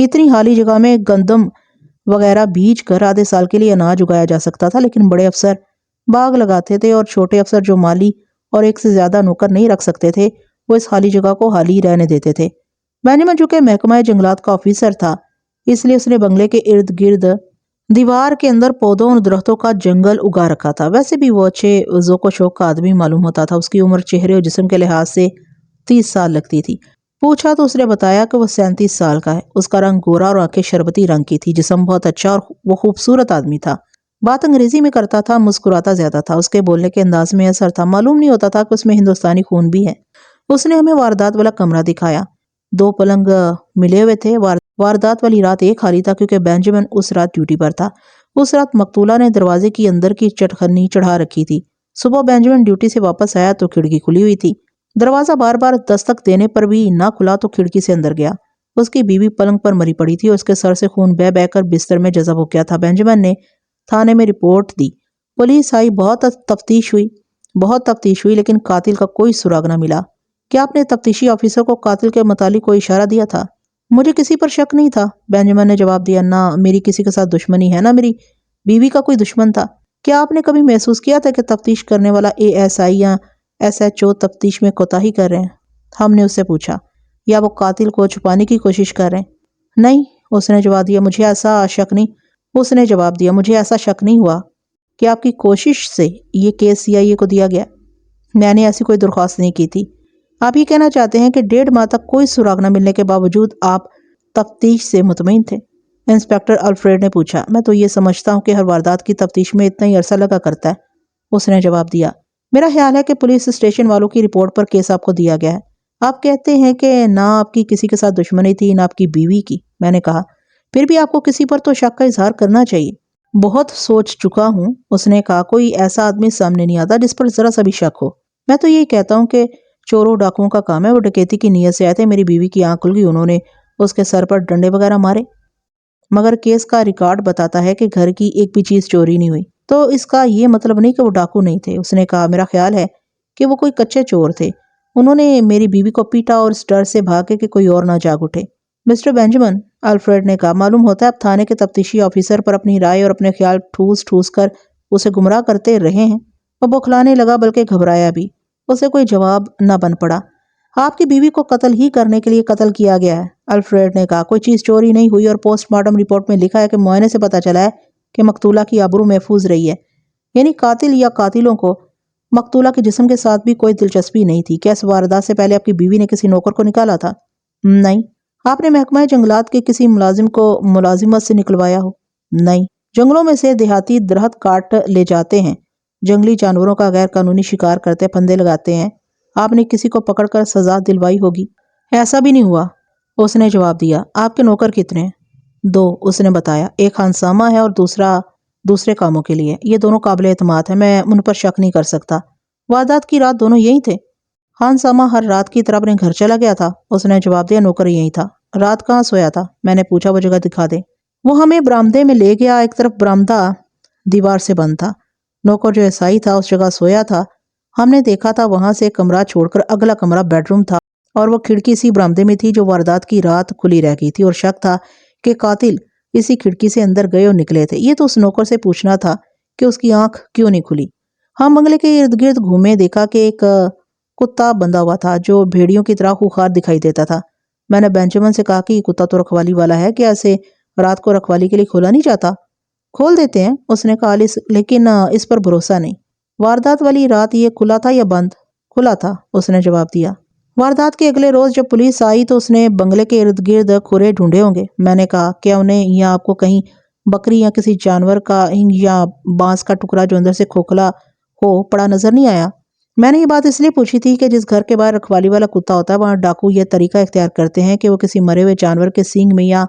اتنی خالی جگہ میں گندم وغیرہ بیج کر آدھے سال کے لیے اناج اگایا جا سکتا تھا، لیکن بڑے افسر باغ لگاتے تھے اور چھوٹے افسر جو مالی اور ایک سے زیادہ نوکر نہیں رکھ سکتے تھے وہ اس خالی جگہ کو خالی ہی رہنے دیتے تھے۔ بینجامن چونکہ محکمہ جنگلات کا آفیسر تھا، اس لیے اس نے بنگلے کے ارد گرد دیوار کے اندر پودوں اور درختوں کا جنگل اگا رکھا تھا۔ ویسے بھی وہ اچھے ذوق و شوق کا آدمی معلوم ہوتا تھا۔ اس کی عمر چہرے اور جسم کے لحاظ سے 30 سال لگتی تھی۔ پوچھا تو اس نے بتایا کہ وہ 37 سال کا ہے۔ اس کا رنگ گورا اور آنکھیں شربتی رنگ کی تھی۔ جسم بہت اچھا اور وہ خوبصورت آدمی تھا۔ بات انگریزی میں کرتا تھا، مسکراتا زیادہ تھا۔ اس کے بولنے کے انداز میں اثر تھا، معلوم نہیں ہوتا تھا کہ اس میں ہندوستانی خون بھی ہے۔ اس نے ہمیں واردات والا کمرہ دکھایا۔ 2 پلنگ ملے ہوئے تھے۔ واردات والی رات ایک خالی تھا کیونکہ بینجامن اس رات ڈیوٹی پر تھا۔ اس رات مقتولہ نے دروازے کی اندر کی چٹخنی چڑھا رکھی تھی۔ صبح بینجامن ڈیوٹی سے واپس آیا تو کھڑکی کھلی ہوئی تھی۔ دروازہ بار بار دستک دینے پر بھی نہ کھلا تو کھڑکی سے اندر گیا۔ اس کی بیوی پلنگ پر مری پڑی تھی اور اس کے سر سے خون بہہ بہہ کر بستر میں جذب ہو گیا تھا۔ بینجامن نے تھانے میں رپورٹ دی۔ پولیس آئی، بہت تفتیش ہوئی لیکن قاتل کا کوئی سراغ نہ ملا۔ کیا آپ نے تفتیشی آفیسر کو قاتل کے متعلق کوئی اشارہ دیا تھا؟ مجھے کسی پر شک نہیں تھا، بینجامن نے جواب دیا۔ نہ میری کسی کے ساتھ دشمنی ہے، نہ میری بیوی کا کوئی دشمن تھا۔ کیا آپ نے کبھی محسوس کیا تھا کہ تفتیش کرنے والا ASI یا SHO تفتیش میں کوتاہی کر رہے ہیں؟ ہم نے اس سے پوچھا۔ یا وہ قاتل کو چھپانے کی کوشش کر رہے ہیں؟ نہیں، اس نے جواب دیا، مجھے ایسا شک نہیں ہوا کہ آپ کی کوشش سے یہ کیس CIA کو دیا گیا۔ میں نے ایسی کوئی درخواست نہیں کی تھی۔ آپ یہ کہنا چاہتے ہیں کہ 1.5 ماہ تک کوئی سراغ نہ ملنے کے باوجود آپ تفتیش سے مطمئن تھے؟ انسپکٹر الفریڈ نے پوچھا۔ میں تو یہ سمجھتا ہوں کہ ہر واردات کی تفتیش میں اتنا ہی عرصہ لگا کرتا ہے، اس نے جواب دیا۔ میرا خیال ہے کہ پولیس اسٹیشن والوں کی رپورٹ پر کیس آپ کو دیا گیا ہے۔ آپ کہتے ہیں کہ نہ آپ کی کسی کے ساتھ دشمنی تھی، نہ آپ کی بیوی کی، میں نے کہا۔ پھر بھی آپ کو کسی پر تو شک کا اظہار کرنا چاہیے۔ بہت سوچ چکا ہوں، اس نے کہا۔ کوئی ایسا آدمی سامنے نہیں آتا جس پر ذرا سا بھی شک ہو۔ میں تو یہی کہتا ہوں کہ چوروں ڈاکوؤں کا کام ہے۔ وہ ڈکیتی کی نیت سے آئے تھے، میری بیوی کی آنکھ کھل گئی، انہوں نے اس کے سر پر ڈنڈے وغیرہ مارے۔ مگر کیس کا ریکارڈ بتاتا ہے کہ گھر کی ایک بھی چیز چوری نہیں ہوئی۔ تو اس کا یہ مطلب نہیں کہ وہ ڈاکو نہیں تھے، اس نے کہا۔ میرا خیال ہے کہ وہ کوئی کچے چور تھے۔ انہوں نے میری بیوی کو پیٹا اور اس ڈر سے بھاگے کہ کوئی اور نہ جاگ اٹھے۔ مسٹر بینجامن، الفریڈ نے کہا، معلوم ہوتا ہے آپ تھانے کے تفتیشی آفیسر پر اپنی رائے اور اپنے خیال ٹھوس کر اسے گمراہ کرتے رہے ہیں۔ وہ بوکھلانے لگا، بلکہ گھبرایا بھی۔ اسے کوئی جواب نہ بن پڑا۔ آپ کی بیوی کو قتل ہی کرنے کے لیے قتل کیا گیا ہے، الفریڈ نے کہا۔ کوئی چیز چوری نہیں ہوئی اور پوسٹ مارٹم رپورٹ میں لکھا ہے کہ معائنے سے پتہ چلا ہے کہ مقتولہ کی آبرو محفوظ رہی ہے۔ یعنی قاتل یا قاتلوں کو مقتولہ کے جسم کے ساتھ بھی کوئی دلچسپی نہیں تھی۔ کیا اس واردات سے پہلے آپ کی بیوی نے کسی نوکر کو نکالا تھا؟ نہیں۔ آپ نے محکمہ جنگلات کے کسی ملازم کو ملازمت سے نکلوایا ہو؟ نہیں۔ جنگلوں میں سے دیہاتی درخت کاٹ لے جاتے ہیں، جنگلی جانوروں کا غیر قانونی شکار کرتے، پھندے لگاتے ہیں۔ آپ نے کسی کو پکڑ کر سزا دلوائی ہوگی؟ ایسا بھی نہیں ہوا، اس نے جواب دیا۔ آپ کے نوکر کتنے ہیں؟ 2، اس نے بتایا۔ ایک خانسامہ ہے اور دوسرے کاموں کے لیے۔ یہ دونوں قابل اعتماد ہیں، میں ان پر شک نہیں کر سکتا۔ واردات کی رات دونوں یہی تھے؟ خانسامہ ہر رات کی طرح اپنے گھر چلا گیا تھا، اس نے جواب دیا۔ نوکر یہی تھا۔ رات کہاں سویا تھا؟ میں نے پوچھا۔ وہ جگہ دکھا دے۔ وہ ہمیں برآمدے میں لے گیا، ایک طرف برآمدہ دیوار سے بند تھا۔ نوکر جو عیسائی تھا اس جگہ سویا تھا۔ ہم نے دیکھا تھا وہاں سے کمرہ چھوڑ کر اگلا کمرہ بیڈ روم تھا اور وہ کھڑکی اسی برآمدے میں تھی جو واردات کی رات کھلی رہ گئی تھی، اور شک تھا کہ قاتل اسی کھڑکی سے اندر گئے اور نکلے تھے۔ یہ تو اس نوکر سے پوچھنا تھا کہ اس کی آنکھ کیوں نہیں کھلی۔ ہم بنگلے کے ارد گرد گھومے، دیکھا کہ ایک کتا بندھا ہوا تھا جو بھیڑیوں کی طرح خوخار دکھائی دیتا تھا۔ میں نے بینجامن سے کہا کہ یہ کتا تو رکھوالی والا ہے، کیا اسے رات کو رکھوالی کے لیے کھولا نہیں جاتا؟ کھول دیتے ہیں، اس نے کہا، لیکن اس پر بھروسہ نہیں۔ واردات والی رات یہ کھلا تھا یا بند؟ کھلا تھا، اس نے جواب دیا۔ واردات کے اگلے روز جب پولیس آئی تو اس نے بنگلے کے ارد گرد کھرے ڈھونڈے ہوں گے، میں نے کہا۔ کیا انہیں یا آپ کو کہیں بکری یا کسی جانور کا ہنگ یا بانس کا ٹکڑا جو اندر سے کھوکھلا ہو پڑا نظر نہیں آیا؟ میں نے یہ بات اس لیے پوچھی تھی کہ جس گھر کے باہر رکھوالی والا کتا ہوتا ہے وہاں ڈاکو یہ طریقہ اختیار کرتے ہیں کہ وہ کسی مرے ہوئے جانور کے سینگ میں یا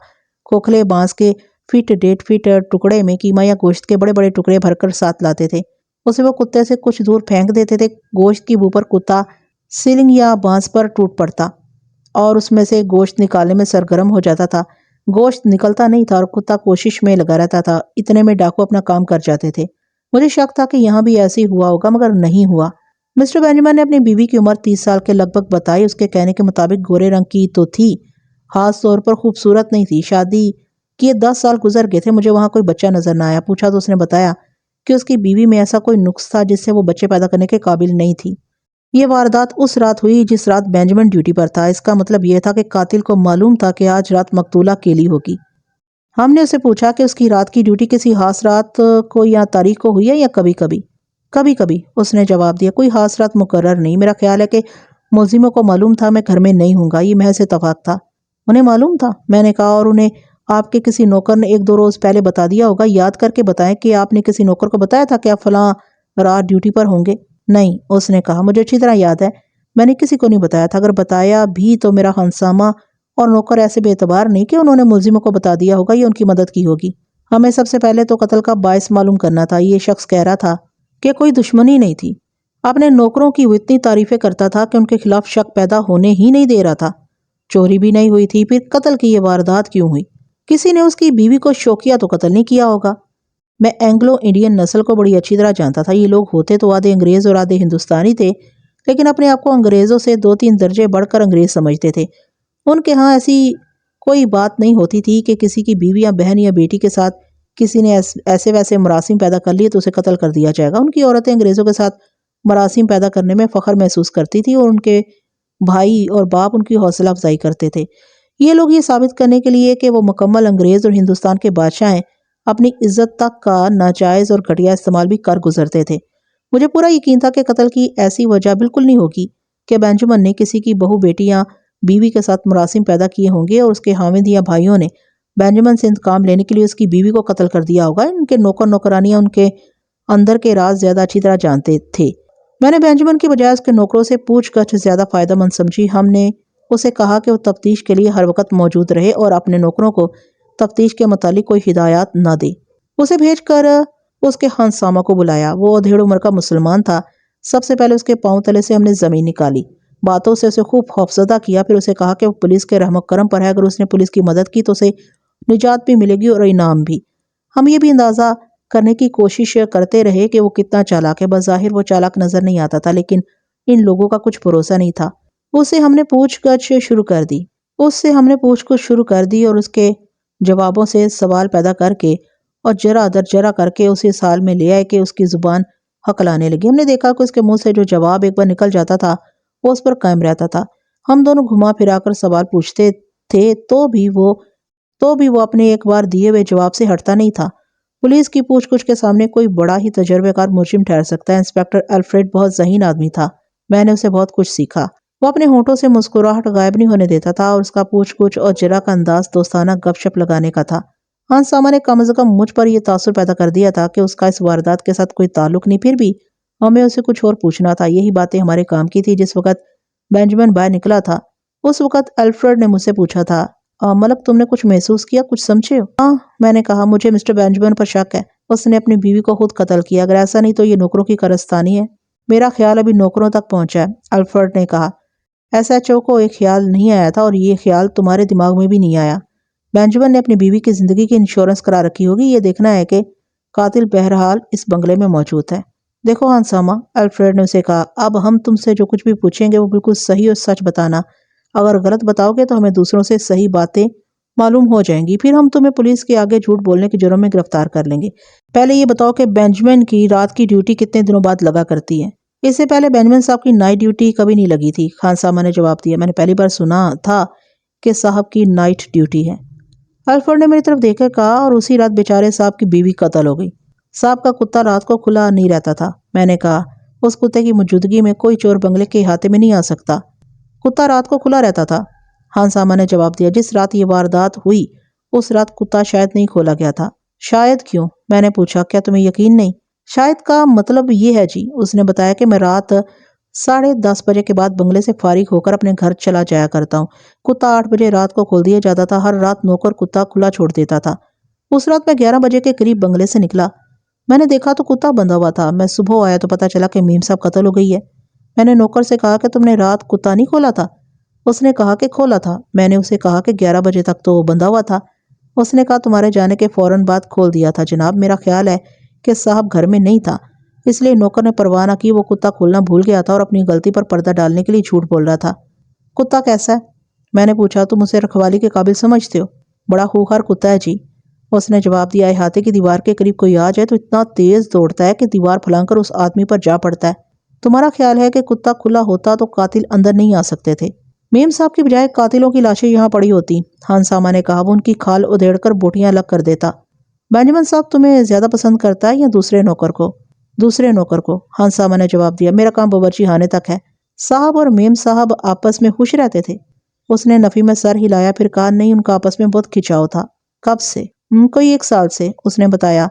کھوکھلے بانس کے فٹ 1.5 فٹ ٹکڑے میں قیمہ یا گوشت کے بڑے بڑے ٹکڑے بھر کر ساتھ لاتے تھے۔ اسے وہ کتے سے کچھ دور پھینک دیتے تھے۔ گوشت کی بو پر کتا سیلنگ یا بانس پر ٹوٹ پڑتا اور اس میں سے گوشت نکالنے میں سرگرم ہو جاتا تھا۔ گوشت نکلتا نہیں تھا اور کتا کوشش میں لگا رہتا تھا۔ اتنے میں ڈاکو اپنا کام کر جاتے تھے۔ مجھے شک تھا کہ یہاں بھی ایسے ہی ہوا ہوگا، مگر نہیں ہوا۔ مسٹر بینجامن نے اپنی بیوی کی عمر 30 سال کے لگ بھگ بتائی۔ اس کے کہنے کے مطابق گورے رنگ کی تو تھی خاص طور پر خوبصورت نہیں تھی۔ شادی کیے 10 سال گزر گئے تھے، مجھے وہاں کوئی بچہ نظر نہ آیا۔ پوچھا تو اس نے بتایا کہ اس کی بیوی میں ایسا کوئی نقص تھا جس سے وہ بچے پیدا کرنے کے قابل نہیں تھی۔ یہ واردات اس رات ہوئی جس رات بینجمن ڈیوٹی پر تھا۔ اس کا مطلب یہ تھا کہ قاتل کو معلوم تھا کہ آج رات مقتولہ کیلی ہوگی۔ ہم نے اسے پوچھا کہ اس کی رات کی ڈیوٹی کسی خاص رات کو یا تاریخ کو ہوئی ہے یا کبھی کبھی؟ کبھی کبھی، اس نے جواب دیا، کوئی خاص رات مقرر نہیں۔ میرا خیال ہے کہ ملزموں کو معلوم تھا میں گھر میں نہیں ہوں گا، یہ محض اتفاق تھا۔ انہیں معلوم تھا؟ میں نے کہا، اور انہیں آپ کے کسی نوکر نے 1-2 روز پہلے بتا دیا ہوگا۔ یاد کر کے بتائیں کہ آپ نے کسی نوکر کو بتایا تھا کہ آپ فلاں رات ڈیوٹی پر ہوں گے؟ نہیں، اس نے کہا، مجھے اچھی طرح یاد ہے میں نے کسی کو نہیں بتایا تھا۔ اگر بتایا بھی تو میرا خانسامہ اور نوکر ایسے بے اعتبار نہیں کہ انہوں نے ملزموں کو بتا دیا ہوگا یا ان کی مدد کی ہوگی۔ ہمیں سب سے پہلے تو قتل کا باعث معلوم کرنا تھا۔ یہ شخص کہہ رہا تھا کہ کوئی دشمنی نہیں تھی، اپنے نوکروں کی وہ اتنی تعریفیں کرتا تھا کہ ان کے خلاف شک پیدا ہونے ہی نہیں دے رہا تھا۔ چوری بھی نہیں ہوئی تھی، پھر قتل کی یہ واردات کیوں ہوئی؟ کسی نے اس کی بیوی کو شوقیہ تو قتل نہیں کیا ہوگا۔ میں اینگلو انڈین نسل کو بڑی اچھی طرح جانتا تھا۔ یہ لوگ ہوتے تو آدھے انگریز اور آدھے ہندوستانی تھے، لیکن اپنے آپ کو انگریزوں سے 2-3 درجے بڑھ کر انگریز سمجھتے تھے۔ ان کے ہاں ایسی کوئی بات نہیں ہوتی تھی کہ کسی کی بیوی یا بہن یا بیٹی کے ساتھ کسی نے ایسے ویسے مراسم پیدا کر لیے تو اسے قتل کر دیا جائے گا۔ ان کی عورتیں انگریزوں کے ساتھ مراسم پیدا کرنے میں فخر محسوس کرتی تھی اور ان کے بھائی اور باپ ان کی حوصلہ افزائی کرتے تھے۔ یہ لوگ یہ ثابت کرنے کے لیے کہ وہ مکمل انگریز اور ہندوستان کے بادشاہ ہیں، اپنی عزت تک کا ناجائز اور گھٹیا استعمال بھی کر گزرتے تھے۔ مجھے پورا یقین تھا کہ قتل کی ایسی وجہ بالکل نہیں ہوگی کہ بینجمن نے کسی کی بہو بیٹی یا بیوی کے ساتھ مراسم پیدا کیے ہوں گے اور اس کے حامد یا بھائیوں نے بینجمن سے انتقام لینے کے لیے اس کی بیوی کو قتل کر دیا ہوگا۔ ان کے نوکر نوکرانیاں ان کے اندر کے راز زیادہ اچھی طرح جانتے تھے۔ میں نے بینجمن کی بجائے اس کے نوکروں سے پوچھ گچھ زیادہ فائدہ مند سمجھی۔ ہم نے اسے کہا کہ وہ تفتیش کے لیے ہر وقت موجود رہے اور اپنے نوکروں کو تفتیش کے متعلق کوئی ہدایات نہ دے۔ اسے بھیج کر اس کے خانسامہ کو بلایا۔ وہ ادھیڑ عمر کا مسلمان تھا۔ سب سے پہلے اس کے پاؤں تلے سے ہم نے زمین نکالی، باتوں سے اسے خوب خوفزدہ کیا، پھر اسے کہا کہ وہ پولیس کے رحم و کرم پر ہے، اگر اس نے پولیس کی مدد کی تو اسے نجات بھی ملے گی اور انعام بھی۔ ہم یہ بھی اندازہ کرنے کی کوشش کرتے رہے کہ وہ کتنا چالاک ہے۔ بظاہر وہ چالاک نظر نہیں آتا تھا، لیکن ان لوگوں کا کچھ بھروسہ نہیں تھا۔ اس سے ہم نے پوچھ گچھ شروع کر دی اور اس کے جوابوں سے سوال پیدا کر کے اور جرا در جرا کر کے اسے اس حال میں لے آئے کہ اس کی زبان ہکلانے لگی۔ ہم نے دیکھا کہ اس کے منہ سے جو جواب ایک بار نکل جاتا تھا وہ اس پر قائم رہتا تھا۔ ہم دونوں گھما پھرا کر سوال پوچھتے تھے تو بھی وہ اپنے ایک بار دیے ہوئے جواب سے ہٹتا نہیں تھا۔ پولیس کی پوچھ گچھ کے سامنے کوئی بڑا ہی تجربہ کار مجرم ٹھہر سکتا ہے۔ انسپکٹر الفریڈ بہت ذہین آدمی تھا۔ میں نے اسے بہت کچھ سیکھا۔ وہ اپنے ہونٹوں سے مسکراہٹ غائب نہیں ہونے دیتا تھا اور اس کا پوچھ گچھ اور جرا کا انداز دوستانہ گپ شپ لگانے کا تھا۔ خانسامہ نے کم از کم مجھ پر یہ تاثر پیدا کر دیا تھا کہ اس کا اس واردات کے ساتھ کوئی تعلق نہیں، پھر بھی ہمیں اسے کچھ اور پوچھنا تھا۔ یہی باتیں ہمارے کام کی تھی۔ جس وقت بینجمن باہر نکلا تھا اس وقت الفریڈ نے مجھ سے پوچھا تھا، ملک تم نے کچھ محسوس کیا، کچھ سمجھے ہو؟ ہاں، میں نے کہا، مجھے مسٹر بینجمن پر شک ہے۔ اس نے اپنی بیوی کو خود قتل کیا۔ اگر ایسا نہیں تو یہ نوکروں کی کارستانی ہے۔ میرا خیال ابھی نوکروں تک پہنچا ہے، الفریڈ نے کہا۔ ایس ایچ او کو ایک خیال نہیں آیا تھا اور یہ خیال تمہارے دماغ میں بھی نہیں آیا۔ بینجمن نے اپنی بیوی کی زندگی کی انشورنس کرا رکھی ہوگی۔ یہ دیکھنا ہے کہ قاتل بہرحال اس بنگلے میں موجود ہے۔ دیکھو خانسامہ، الفریڈ نے اسے کہا، اب ہم تم سے جو کچھ بھی پوچھیں گے وہ بالکل صحیح اور سچ بتانا۔ اگر غلط بتاؤ گے تو ہمیں دوسروں سے صحیح باتیں معلوم ہو جائیں گی، پھر ہم تمہیں پولیس کے آگے جھوٹ بولنے کے جرم میں گرفتار کر لیں گے۔ پہلے یہ بتاؤ کہ بینجمن کی رات کی ڈیوٹی کتنے دنوں بعد لگا کرتی ہے؟ اس سے پہلے بینجمن صاحب کی نائٹ ڈیوٹی کبھی نہیں لگی تھی، خانسامہ نے جواب دیا۔ میں نے پہلی بار سنا تھا کہ صاحب کی نائٹ ڈیوٹی ہے۔ الفریڈ نے میری طرف دیکھ کر کہا، اور اسی رات بیچارے صاحب کی بیوی قتل ہو گئی۔ صاحب کا کتا رات کو کھلا نہیں رہتا تھا۔ میں نے کہا، اس کتے کی موجودگی میں کوئی چور بنگلے کے احاطے میں نہیں آ سکتا۔ کتا رات کو کھلا رہتا تھا، خانسامہ نے جواب دیا۔ جس رات یہ واردات ہوئی اس رات کتا شاید نہیں کھولا گیا تھا۔ شاید کیوں؟ میں نے پوچھا، کیا تمہیں یقین نہیں؟ شاید کا مطلب یہ ہے جی، اس نے بتایا کہ میں رات 10:30 بجے کے بعد بنگلے سے فارغ ہو کر اپنے گھر چلا جایا کرتا ہوں۔ کتا 8 بجے رات کو کھول دیا جاتا تھا۔ ہر رات نوکر کتا کھلا چھوڑ دیتا تھا۔ اس رات میں 11 بجے کے قریب بنگلے سے نکلا۔ میں نے دیکھا تو کتا بندھا ہوا تھا۔ میں صبح آیا تو پتا چلا کہ میم صاحب قتل ہو گئی ہے۔ میں نے نوکر سے کہا کہ تم نے رات کتا نہیں کھولا تھا؟ اس نے کہا کہ کھولا تھا۔ میں نے اسے کہا کہ 11 بجے تک تو بندھا ہوا تھا۔ اس نے کہا تمہارے جانے کے فوراً بعد کھول دیا تھا جناب۔ میرا خیال ہے کہ صاحب گھر میں نہیں تھا، اس لیے نوکر نے پرواہ نہ کی۔ وہ کتا کھولنا بھول گیا تھا اور اپنی غلطی پر پردہ ڈالنے کے لیے جھوٹ بول رہا تھا۔ کتا کیسا ہے؟ میں نے پوچھا تم اسے رکھوالی کے قابل سمجھتے ہو؟ بڑا خوخار کتا ہے جی، اس نے جواب دیا۔ احاطے کی دیوار کے قریب کوئی آ جائے تو اتنا تیز دوڑتا ہے کہ دیوار پھلانگ کر اس آدمی پر جا پڑتا ہے۔ تمہارا خیال ہے کہ کتا کھلا ہوتا تو قاتل اندر نہیں آ سکتے تھے؟ میم صاحب کی بجائے قاتلوں کی لاشیں یہاں پڑی ہوتی، ہانسامہ نے کہا۔ وہ ان کی کھال ادھیڑ کر بوٹیاں الگ کر دیتا۔ بینجمن صاحب تمہیں زیادہ پسند کرتا ہے یا دوسرے نوکر کو؟ دوسرے نوکر کو، ہانسامہ نے جواب دیا۔ میرا کام باورچی خانے تک ہے۔ صاحب اور میم صاحب آپس میں خوش رہتے تھے؟ اس نے نفی میں سر ہلایا، پھر کہا نہیں، ان کا آپس میں بہت کھچاؤ تھا۔ کب سے؟ کوئی 1 سال سے، اس نے بتایا۔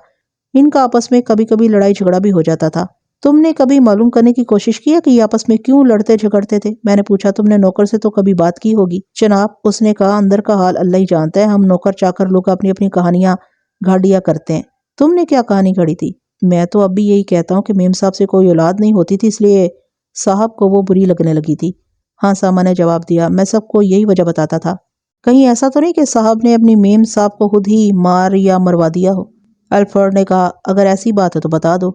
ان کا آپس میں کبھی کبھی لڑائی جھگڑا بھی ہو جاتا تھا۔ تم نے کبھی معلوم کرنے کی کوشش کی ہے کہ یہ آپس میں کیوں لڑتے جھگڑتے تھے؟ میں نے پوچھا۔ تم نے نوکر سے تو کبھی بات کی ہوگی؟ جناب، اس نے کہا، اندر کا حال اللہ ہی جانتا ہے، ہم نوکر چاکر لوگ اپنی اپنی کہانیاں گھاڑیا کرتے ہیں۔ تم نے کیا کہانی گھڑی تھی؟ میں تو اب بھی یہی کہتا ہوں کہ میم صاحب سے کوئی اولاد نہیں ہوتی تھی، اس لیے صاحب کو وہ بری لگنے لگی تھی۔ ہانسامہ نے جواب دیا۔ میں سب کو یہی وجہ بتاتا تھا۔ کہیں ایسا تو نہیں کہ صاحب نے اپنی میم صاحب کو خود ہی مار یا مروا دیا ہو؟ الفریڈ نے کہا۔ اگر ایسی بات ہے تو بتا دو۔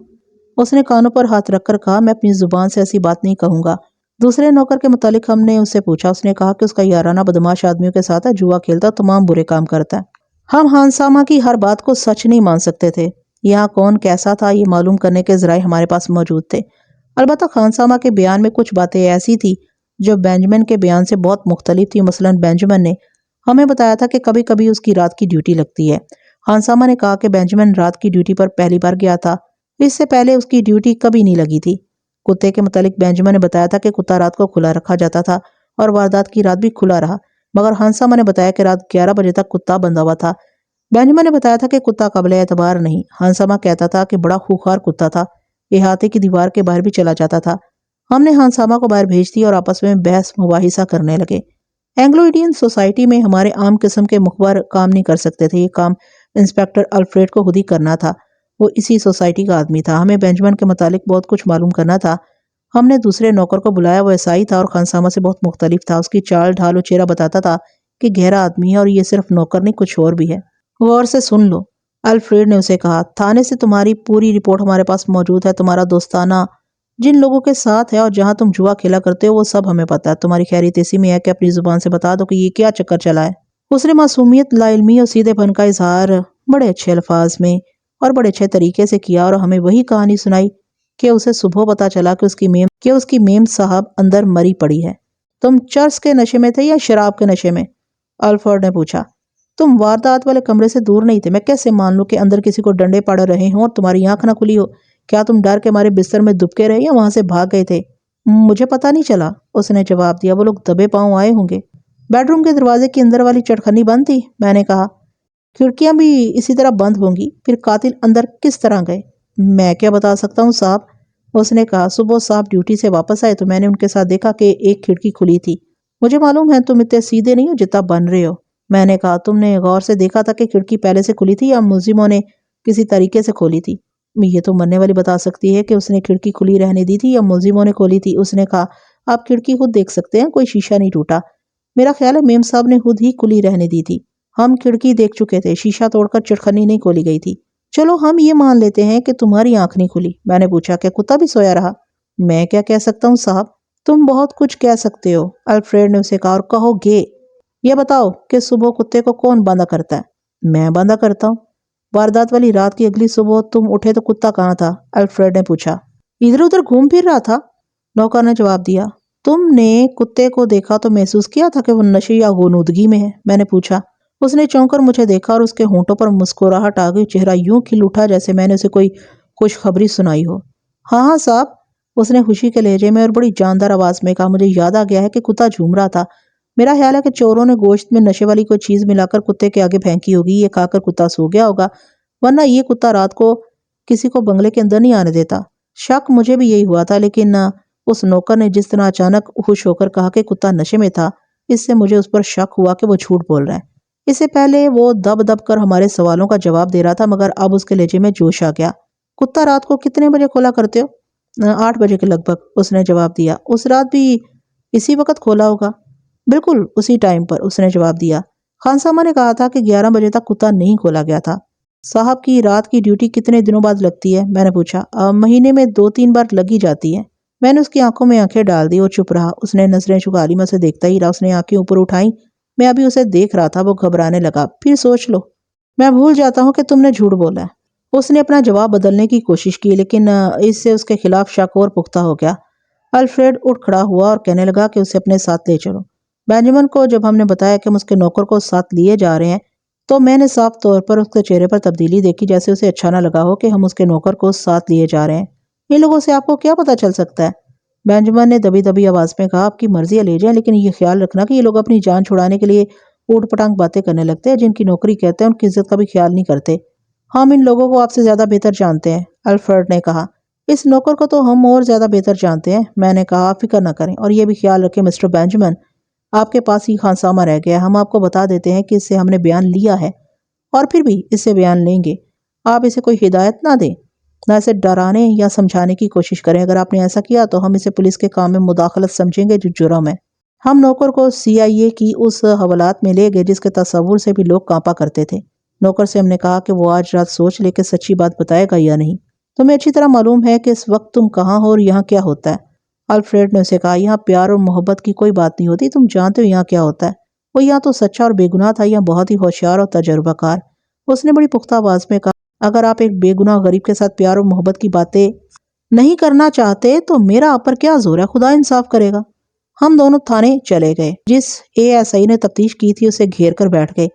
اس نے کانوں پر ہاتھ رکھ کر کہا، میں اپنی زبان سے ایسی بات نہیں کہوں گا۔ دوسرے نوکر کے متعلق ہم نے اس سے پوچھا، اس نے کہا کہ اس کا یارانہ بدماش آدمیوں کے ساتھ ہے، جوا کھیلتا، تمام برے کام کرتا ہے۔ ہم ہانسامہ کی ہر بات کو سچ نہیں مان سکتے تھے۔ یہاں کون کیسا تھا یہ معلوم کرنے کے ذرائع ہمارے پاس موجود تھے۔ البتہ ہانسامہ کے بیان میں کچھ باتیں ایسی تھی جو بینجمن کے بیان سے بہت مختلف تھی۔ مثلاً بینجمن نے ہمیں بتایا تھا کہ کبھی کبھی اس کی رات کی ڈیوٹی لگتی ہے۔ ہانسامہ نے کہا کہ بینجمن رات کی ڈیوٹی پر پہلی بار گیا تھا، اس سے پہلے اس کی ڈیوٹی کبھی نہیں لگی تھی۔ کتے کے متعلق بینجمن نے بتایا تھا کہ کتا رات کو کھلا رکھا جاتا تھا اور واردات کی رات بھی کھلا رہا، مگر ہانسامہ نے بتایا کہ رات 11 بجے تک کتا بندھا ہوا تھا۔ بینجمن نے بتایا تھا کہ کتا قابل اعتبار نہیں۔ ہانسامہ کہتا تھا کہ بڑا خوخار کتا تھا، احاطے کی دیوار کے باہر بھی چلا جاتا تھا۔ ہم نے ہانسامہ کو باہر بھیج دیا اور آپس میں بحث مباحثہ کرنے لگے۔ اینگلو انڈین سوسائٹی میں ہمارے عام قسم کے مخبر کام نہیں کر سکتے تھے، یہ کام انسپیکٹر الفریڈ کو خود ہی کرنا تھا۔ وہ اسی سوسائٹی کا آدمی تھا۔ ہمیں بینجمن کے متعلق بہت کچھ معلوم کرنا تھا۔ ہم نے دوسرے نوکر کو بلایا، وہ عیسائی تھا اور ہانسامہ سے بہت مختلف تھا۔ اس کی چال ڈھال و چہرہ بتاتا تھا کہ گہرا آدمی ہے، اور یہ صرف نوکر نہیں، کچھ اور بھی ہے۔ غور سے سن لو، الفریڈ نے اسے کہا۔ تھانے سے تمہاری پوری رپورٹ ہمارے پاس موجود ہے۔ تمہارا دوستانہ جن لوگوں کے ساتھ ہے اور جہاں تم جوا کھیلا کرتے ہو وہ سب ہمیں پتہ ہے۔ تمہاری خیریت اسی میں ہے کہ اپنی زبان سے بتا دو کہ یہ کیا چکر چلا ہے۔ اس نے معصومیت، لا علمی اور سیدھے پن کا اظہار بڑے اچھے الفاظ میں اور بڑے اچھے طریقے سے کیا، اور ہمیں وہی کہانی سنائی کہ اسے صبح پتا چلا کہ اس کی میم صاحب اندر مری پڑی ہے۔ تم چرس کے نشے میں تھے یا شراب کے نشے میں؟ الفریڈ نے پوچھا۔ تم واردات والے کمرے سے دور نہیں تھے، میں کیسے مان لوں کہ اندر کسی کو ڈنڈے پڑ رہے ہوں اور تمہاری آنکھ نہ کھلی ہو؟ کیا تم ڈر کے مارے بستر میں دبکے رہے یا وہاں سے بھاگ گئے تھے؟ مجھے پتا نہیں چلا، اس نے جواب دیا۔ وہ لوگ دبے پاؤں آئے ہوں گے۔ بیڈ روم کے دروازے کی اندر والی چٹخنی بند تھی؟ میں نے کہا۔ کھڑکیاں بھی اسی طرح بند ہوں گی۔ پھر قاتل اندر کس طرح گئے؟ میں کیا بتا سکتا ہوں صاحب، اس نے کہا۔ صبح صاحب ڈیوٹی سے واپس آئے تو میں نے ان کے ساتھ دیکھا کہ ایک کھڑکی کھلی تھی۔ مجھے معلوم ہے تم اتنے سیدھے نہیں ہو جتنا بن رہے ہو، میں نے کہا۔ تم نے غور سے دیکھا تھا کہ کھڑکی پہلے سے کھلی تھی یا ملزموں نے کسی طریقے سے کھولی تھی؟ یہ تو مرنے والی بتا سکتی ہے کہ اس نے کھڑکی کھلی رہنے دی تھی یا ملزموں نے کھولی تھی، اس نے کہا۔ آپ کھڑکی خود دیکھ سکتے ہیں، کوئی شیشہ نہیں ٹوٹا۔ میرا خیال ہے میم صاحب نے خود ہی کھلی رہنے دی تھی۔ ہم کھڑکی دیکھ چکے تھے، شیشہ توڑ کر چٹخنی نہیں کھولی گئی تھی۔ چلو ہم یہ مان لیتے ہیں کہ تمہاری آنکھ نہیں کھلی۔ میں نے پوچھا، کیا کتا بھی سویا رہا؟ میں کیا کہہ سکتا ہوں صاحب، تم بہت کچھ کہہ سکتے ہو، الفریڈ نے اسے کہا، اور کہو گے۔ یہ بتاؤ کہ صبح کتے کو کون باندھا کرتا ہے؟ میں باندھا کرتا ہوں۔ واردات والی رات کی اگلی صبح تم اٹھے تو کتا کہاں تھا؟ الفریڈ نے پوچھا۔ ادھر ادھر گھوم پھر رہا تھا، نوکر نے جواب دیا۔ تم نے کتے کو دیکھا تو محسوس کیا تھا کہ وہ نشے یا غنودگی میں ہے؟ میں نے پوچھا۔ اس نے چونک کر مجھے دیکھا اور اس کے ہونٹوں پر مسکراہٹ آ گئی، چہرہ یوں کھل اٹھا جیسے میں نے اسے کوئی خوشخبری سنائی ہو۔ ہاں ہاں صاحب، اس نے خوشی کے لہجے میں اور بڑی جاندار آواز میں کہا۔ مجھے یاد آ گیا ہے کہ کتا جھوم رہا تھا۔ میرا خیال ہے کہ چوروں نے گوشت میں نشے والی کوئی چیز ملا کر کتے کے آگے پھینکی ہوگی، یہ کھا کر کتا سو گیا ہوگا، ورنہ یہ کتا رات کو کسی کو بنگلے کے اندر نہیں آنے دیتا۔ شک مجھے بھی یہی ہوا تھا، لیکن اس نوکر نے جس طرح اچانک خوش ہو کر کہا کہ کتا نشے میں تھا، اس سے مجھے اس پر شک ہوا کہ وہ جھوٹ بول رہا ہے۔ اس سے پہلے وہ دب دب کر ہمارے سوالوں کا جواب دے رہا تھا، مگر اب اس کے لہجے میں جوش آ گیا۔ کتا رات کو کتنے بجے کھولا کرتے ہو؟ 8 بجے کے لگ بھگ، اس نے جواب دیا۔ اس رات بھی اسی وقت کھولا ہوگا؟ بالکل اسی ٹائم پر، اس نے جواب دیا۔ ہانسامہ نے کہا تھا کہ 11 بجے تک کتا نہیں کھولا گیا تھا۔ صاحب کی رات کی ڈیوٹی کتنے دنوں بعد لگتی ہے؟ میں نے پوچھا۔ مہینے میں 2-3 بار لگی جاتی ہے۔ میں نے اس کی آنکھوں میں آنکھیں ڈال دی اور چپ رہا۔ اس نے نظریں جھکا لی، میں اسے دیکھتا ہی رہا۔ اس نے آنکھیں اوپر اٹھائیں، میں ابھی اسے دیکھ رہا تھا۔ وہ گھبرانے لگا۔ پھر سوچ لو، میں بھول جاتا ہوں کہ تم نے جھوٹ بولا ہے۔ اس نے اپنا جواب بدلنے کی کوشش کی، لیکن اس سے اس کے خلاف شک اور پختہ ہو گیا۔ الفریڈ اٹھ کھڑا ہوا اور کہنے لگا کہ اسے اپنے ساتھ لے چلو۔ بینجمن کو جب ہم نے بتایا کہ ہم اس کے نوکر کو ساتھ لیے جا رہے ہیں تو میں نے صاف طور پر اس کے چہرے پر تبدیلی دیکھی، جیسے اسے اچھا نہ لگا ہو کہ ہم اس کے نوکر کو ساتھ لیے جا رہے ہیں۔ ان لوگوں سے آپ کو کیا پتہ چل سکتا ہے؟ بینجمن نے دبی دبی آواز میں کہا، آپ کی مرضی ہے لے جائیں، لیکن یہ خیال رکھنا کہ یہ لوگ اپنی جان چھڑانے کے لیے اوٹ پٹانگ باتیں کرنے لگتے ہیں۔ جن کی نوکری کہتے ہیں ان کی عزت کا بھی خیال نہیں کرتے۔ ہم ان لوگوں کو آپ سے زیادہ بہتر جانتے ہیں، الفریڈ نے کہا۔ اس نوکر کو تو ہم اور زیادہ بہتر جانتے ہیں، میں نے کہا۔ آپ فکر نہ کریں، اور یہ بھی خیال رکھیں مسٹر بینجمن، آپ کے پاس ہی خانسامہ رہ گیا ہے۔ ہم آپ کو بتا دیتے ہیں کہ اس سے ہم نے بیان لیا ہے، اور پھر بھی اس سے بیان لیں گے۔ آپ اسے کوئی ہدایت نہ دیں، نہ اسے ڈرانے یا سمجھانے کی کوشش کریں۔ اگر آپ نے ایسا کیا تو ہم اسے پولیس کے کام میں مداخلت سمجھیں گے، جو جرم ہے۔ ہم نوکر کو CIA کی اس حوالات میں لے گئے جس کے تصور سے بھی لوگ کانپا کرتے تھے۔ نوکر سے ہم نے کہا کہ وہ آج رات سوچ لے کہ سچی بات بتائے گا یا نہیں۔ تمہیں اچھی طرح معلوم ہے کہ اس وقت تم کہاں ہو اور یہاں کیا ہوتا ہے، الفریڈ نے اسے کہا۔ یہاں پیار اور محبت کی کوئی بات نہیں ہوتی، تم جانتے ہو یہاں کیا ہوتا ہے۔ وہ یہاں تو سچا اور بے گناہ تھا، یہاں بہت ہی ہوشیار اور تجربہ کار۔ اس نے بڑی پختہ آواز میں کہا، اگر آپ ایک بے گناہ غریب کے ساتھ پیار اور محبت کی باتیں نہیں کرنا چاہتے تو میرا آپ پر کیا زور ہے، خدا انصاف کرے گا۔ ہم دونوں تھانے چلے گئے۔ جس ASI نے تفتیش کی تھی اسے گھیر کر بیٹھ گئے۔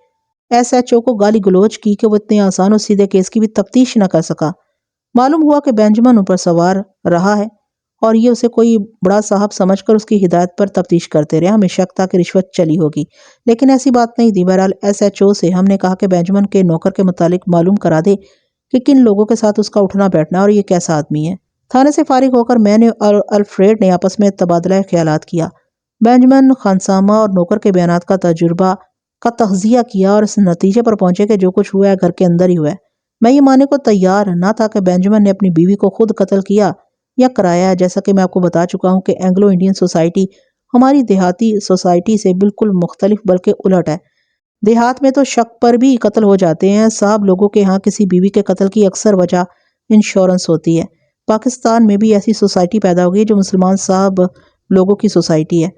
SHO کو گالی گلوچ کی کہ وہ اتنے آسان اور سیدھے کیس کی بھی تفتیش نہ کر سکا۔ معلوم ہوا کہ بینجمن اوپر سوار رہا ہے اور یہ اسے کوئی بڑا صاحب سمجھ کر اس کی ہدایت پر تفتیش کرتے رہے۔ ہمیں شک تھا کہ رشوت چلی ہوگی، لیکن ایسی بات نہیں تھی۔ بہرحال SHO سے ہم نے کہا کہ بینجمن کے نوکر کے متعلق معلوم کرا دے کہ کن لوگوں کے ساتھ اس کا اٹھنا بیٹھنا ہے اور یہ کیسا آدمی ہے۔ تھانے سے فارغ ہو کر میں نے اور الفریڈ نے آپس میں تبادلہ خیالات کیا۔ بینجمن خانسامہ اور نوکر کے بیانات کا تجربہ کا تجزیہ کیا اور اس نتیجے پر پہنچے کہ جو کچھ ہوا ہے گھر کے اندر ہی ہوا ہے۔ میں یہ ماننے کو تیار نہ تھا کہ بینجمن نے اپنی بیوی کو خود قتل کیا یا کرایا، جیسا کہ میں آپ کو بتا چکا ہوں کہ اینگلو انڈین سوسائٹی ہماری دیہاتی سوسائٹی سے بالکل مختلف بلکہ الٹ ہے۔ دیہات میں تو شک پر بھی قتل ہو جاتے ہیں صاحب، لوگوں کے ہاں کسی بیوی کے قتل کی اکثر وجہ انشورنس ہوتی ہے۔ پاکستان میں بھی ایسی سوسائٹی پیدا ہوگی جو مسلمان صاحب لوگوں کی سوسائٹی ہے،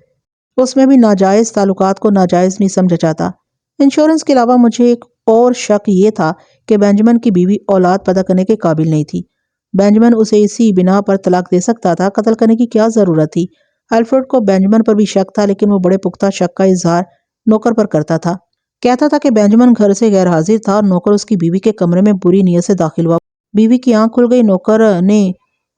اس میں بھی ناجائز تعلقات کو ناجائز نہیں سمجھا جاتا۔ انشورنس کے علاوہ مجھے ایک اور شک یہ تھا کہ بینجمن کی بیوی اولاد پیدا کرنے کے قابل نہیں تھی۔ بینجمن اسے اسی بنا پر طلاق دے سکتا تھا، قتل کرنے کی کیا ضرورت تھی؟ الفریڈ کو بینجمن پر بھی شک تھا، لیکن وہ بڑے پختہ شک کا اظہار نوکر پر کرتا تھا۔ کہتا تھا کہ بینجمن گھر سے غیر حاضر تھا اور نوکر اس کی بیوی کے کمرے میں بری نیت سے داخل ہوا۔ بیوی کی آنکھ کھل گئی۔ نوکر نے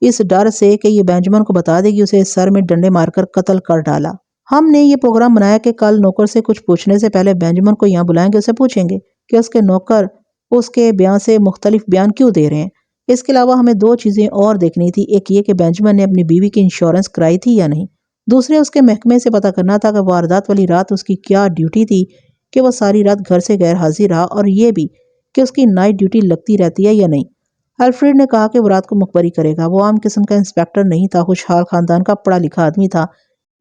اس ڈر سے کہ یہ بینجمن کو بتا دے گی اسے سر میں ڈنڈے مار کر قتل کر ڈالا۔ ہم نے یہ پروگرام بنایا کہ کل نوکر سے کچھ پوچھنے سے پہلے بینجمن کو یہاں بلائیں گے، اسے پوچھیں گے کہ اس کے نوکر اس کے بیان سے مختلف بیان کیوں دے رہے ہیں۔ اس کے علاوہ ہمیں دو چیزیں اور دیکھنی تھی، ایک یہ کہ بینجمن نے اپنی بیوی کی انشورنس کرائی تھی یا نہیں، دوسرے اس کے محکمے سے پتہ کرنا تھا کہ واردات والی رات اس کی کیا ڈیوٹی تھی کہ وہ ساری رات گھر سے غیر حاضر رہا، اور یہ بھی کہ اس کی نائٹ ڈیوٹی لگتی رہتی ہے یا نہیں۔ الفریڈ نے کہا کہ وہ رات کو مخبری کرے گا۔ وہ عام قسم کا انسپیکٹر نہیں تھا، خوشحال خاندان کا پڑھا لکھا آدمی تھا۔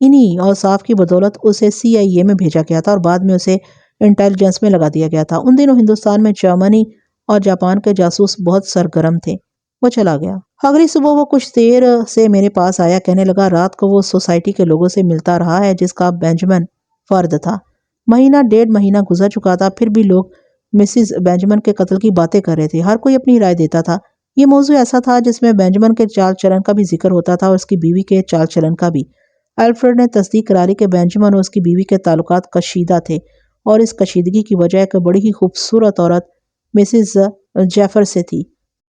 انہی اوصاف کی بدولت اسے CIA میں بھیجا گیا تھا اور بعد میں اسے انٹیلیجنس میں لگا دیا گیا تھا۔ ان دنوں ہندوستان میں جرمنی اور جاپان کے جاسوس بہت سرگرم تھے۔ وہ چلا گیا۔ اگلی صبح وہ کچھ دیر سے میرے پاس آیا، کہنے لگا رات کو وہ سوسائٹی کے لوگوں سے ملتا رہا ہے جس کا بینجمن فرد تھا۔ مہینہ ڈیڑھ مہینہ گزر چکا تھا، پھر بھی لوگ مسز بینجمن کے قتل کی باتیں کر رہے تھے۔ ہر کوئی اپنی رائے دیتا تھا۔ یہ موضوع ایسا تھا جس میں بینجمن کے چال چلن کا بھی ذکر ہوتا تھا اور اس کی بیوی کے چال چلن کا بھی۔ الفریڈ نے تصدیق کرا لی کہ بینجمن اور اس کی بیوی کے تعلقات کشیدہ تھے، اور اس کشیدگی کی وجہ ایک بڑی ہی خوبصورت عورت مسز جیفر سے تھی۔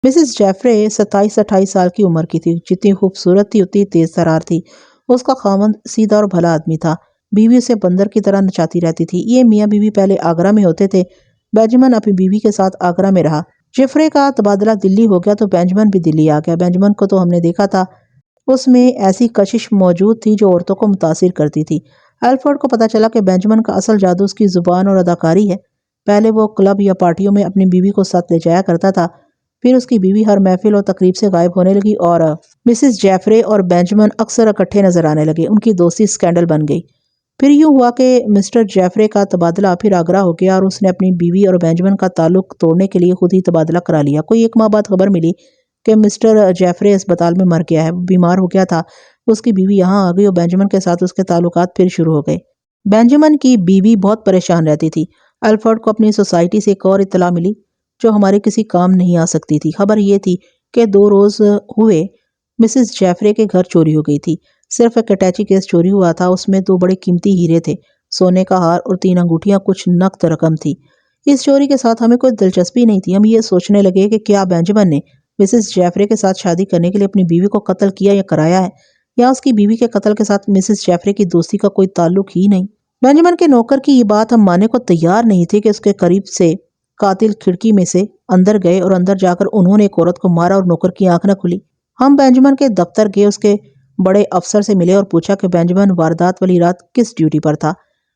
مسز جیفر 27-28 سال کی عمر کی تھی، جتنی خوبصورت تھی اتنی تیز ترار تھی۔ اس کا خاوند سیدھا اور بھلا آدمی تھا، بیوی اسے بندر کی طرح نچاتی رہتی تھی۔ یہ میاں بیوی پہلے آگرہ میں ہوتے تھے۔ بینجمن اپنی بیوی کے ساتھ آگرہ میں رہا۔ جیفر کا تبادلہ دلی ہو گیا تو بینجمن بھی دلی آ گیا۔ بینجمن کو تو ہم نے دیکھا تھا، اس میں ایسی کشش موجود تھی جو عورتوں کو متاثر کرتی تھی۔ الفریڈ کو پتا چلا کہ بینجمن کا اصل جادو اس کی زبان اور اداکاری ہے۔ پہلے وہ کلب یا پارٹیوں میں اپنی بیوی کو ساتھ لے جایا کرتا تھا، پھر اس کی بیوی ہر محفل اور تقریب سے غائب ہونے لگی اور مسز جیفر اور بینجمن اکثر اکٹھے نظر آنے لگے۔ ان کی دوستی سکینڈل بن گئی۔ پھر یوں ہوا کہ مسٹر جیفر کا تبادلہ پھر آگرہ ہو گیا اور اس نے اپنی بیوی اور بینجمن کا تعلق توڑنے کے لیے خود ہی تبادلہ کرا لیا۔ کوئی 1 ماہ بعد خبر ملی کہ مسٹر جیفر اسپتال میں مر گیا ہے، وہ بیمار ہو گیا تھا۔ اس کی بیوی یہاں آ گئی اور بینجامن کے ساتھ اس کے تعلقات پھر شروع ہو گئے۔ بینجامن کی بیوی بہت پریشان رہتی تھی۔ الفریڈ کو اپنی سوسائٹی سے ایک اور اطلاع ملی جو ہمارے کسی کام نہیں آ سکتی تھی۔ خبر یہ تھی کہ 2 روز ہوئے مسز جیفرے کے گھر چوری ہو گئی تھی۔ صرف ایک اٹیچی کیس چوری ہوا تھا، اس میں 2 بڑے قیمتی ہیرے تھے، سونے کا ہار اور 3 انگوٹھیاں، کچھ نقد رقم تھی۔ اس چوری کے ساتھ ہمیں کوئی دلچسپی نہیں تھی۔ ہم یہ سوچنے لگے کہ کیا بینجامن نے مسز جیفرے کے ساتھ شادی کرنے کے لیے اپنی بیوی کو قتل کیا یا کرایا ہے، یا اس کی بیوی کے قتل کے ساتھ مسز جیفرے کی دوستی کا کوئی تعلق ہی نہیں۔ بینجامن کے نوکر کی یہ بات ہم ماننے کو تیار نہیں تھے کہ اس کے قریب سے قاتل کھڑکی میں سے اندر گئے اور اندر جا کر انہوں نے ایک عورت کو مارا اور نوکر کی آنکھ نہ کھلی۔ ہم بینجامن کے دفتر گئے، اس کے بڑے افسر سے ملے اور پوچھا کہ بینجامن واردات والی رات کس ڈیوٹی پر تھا۔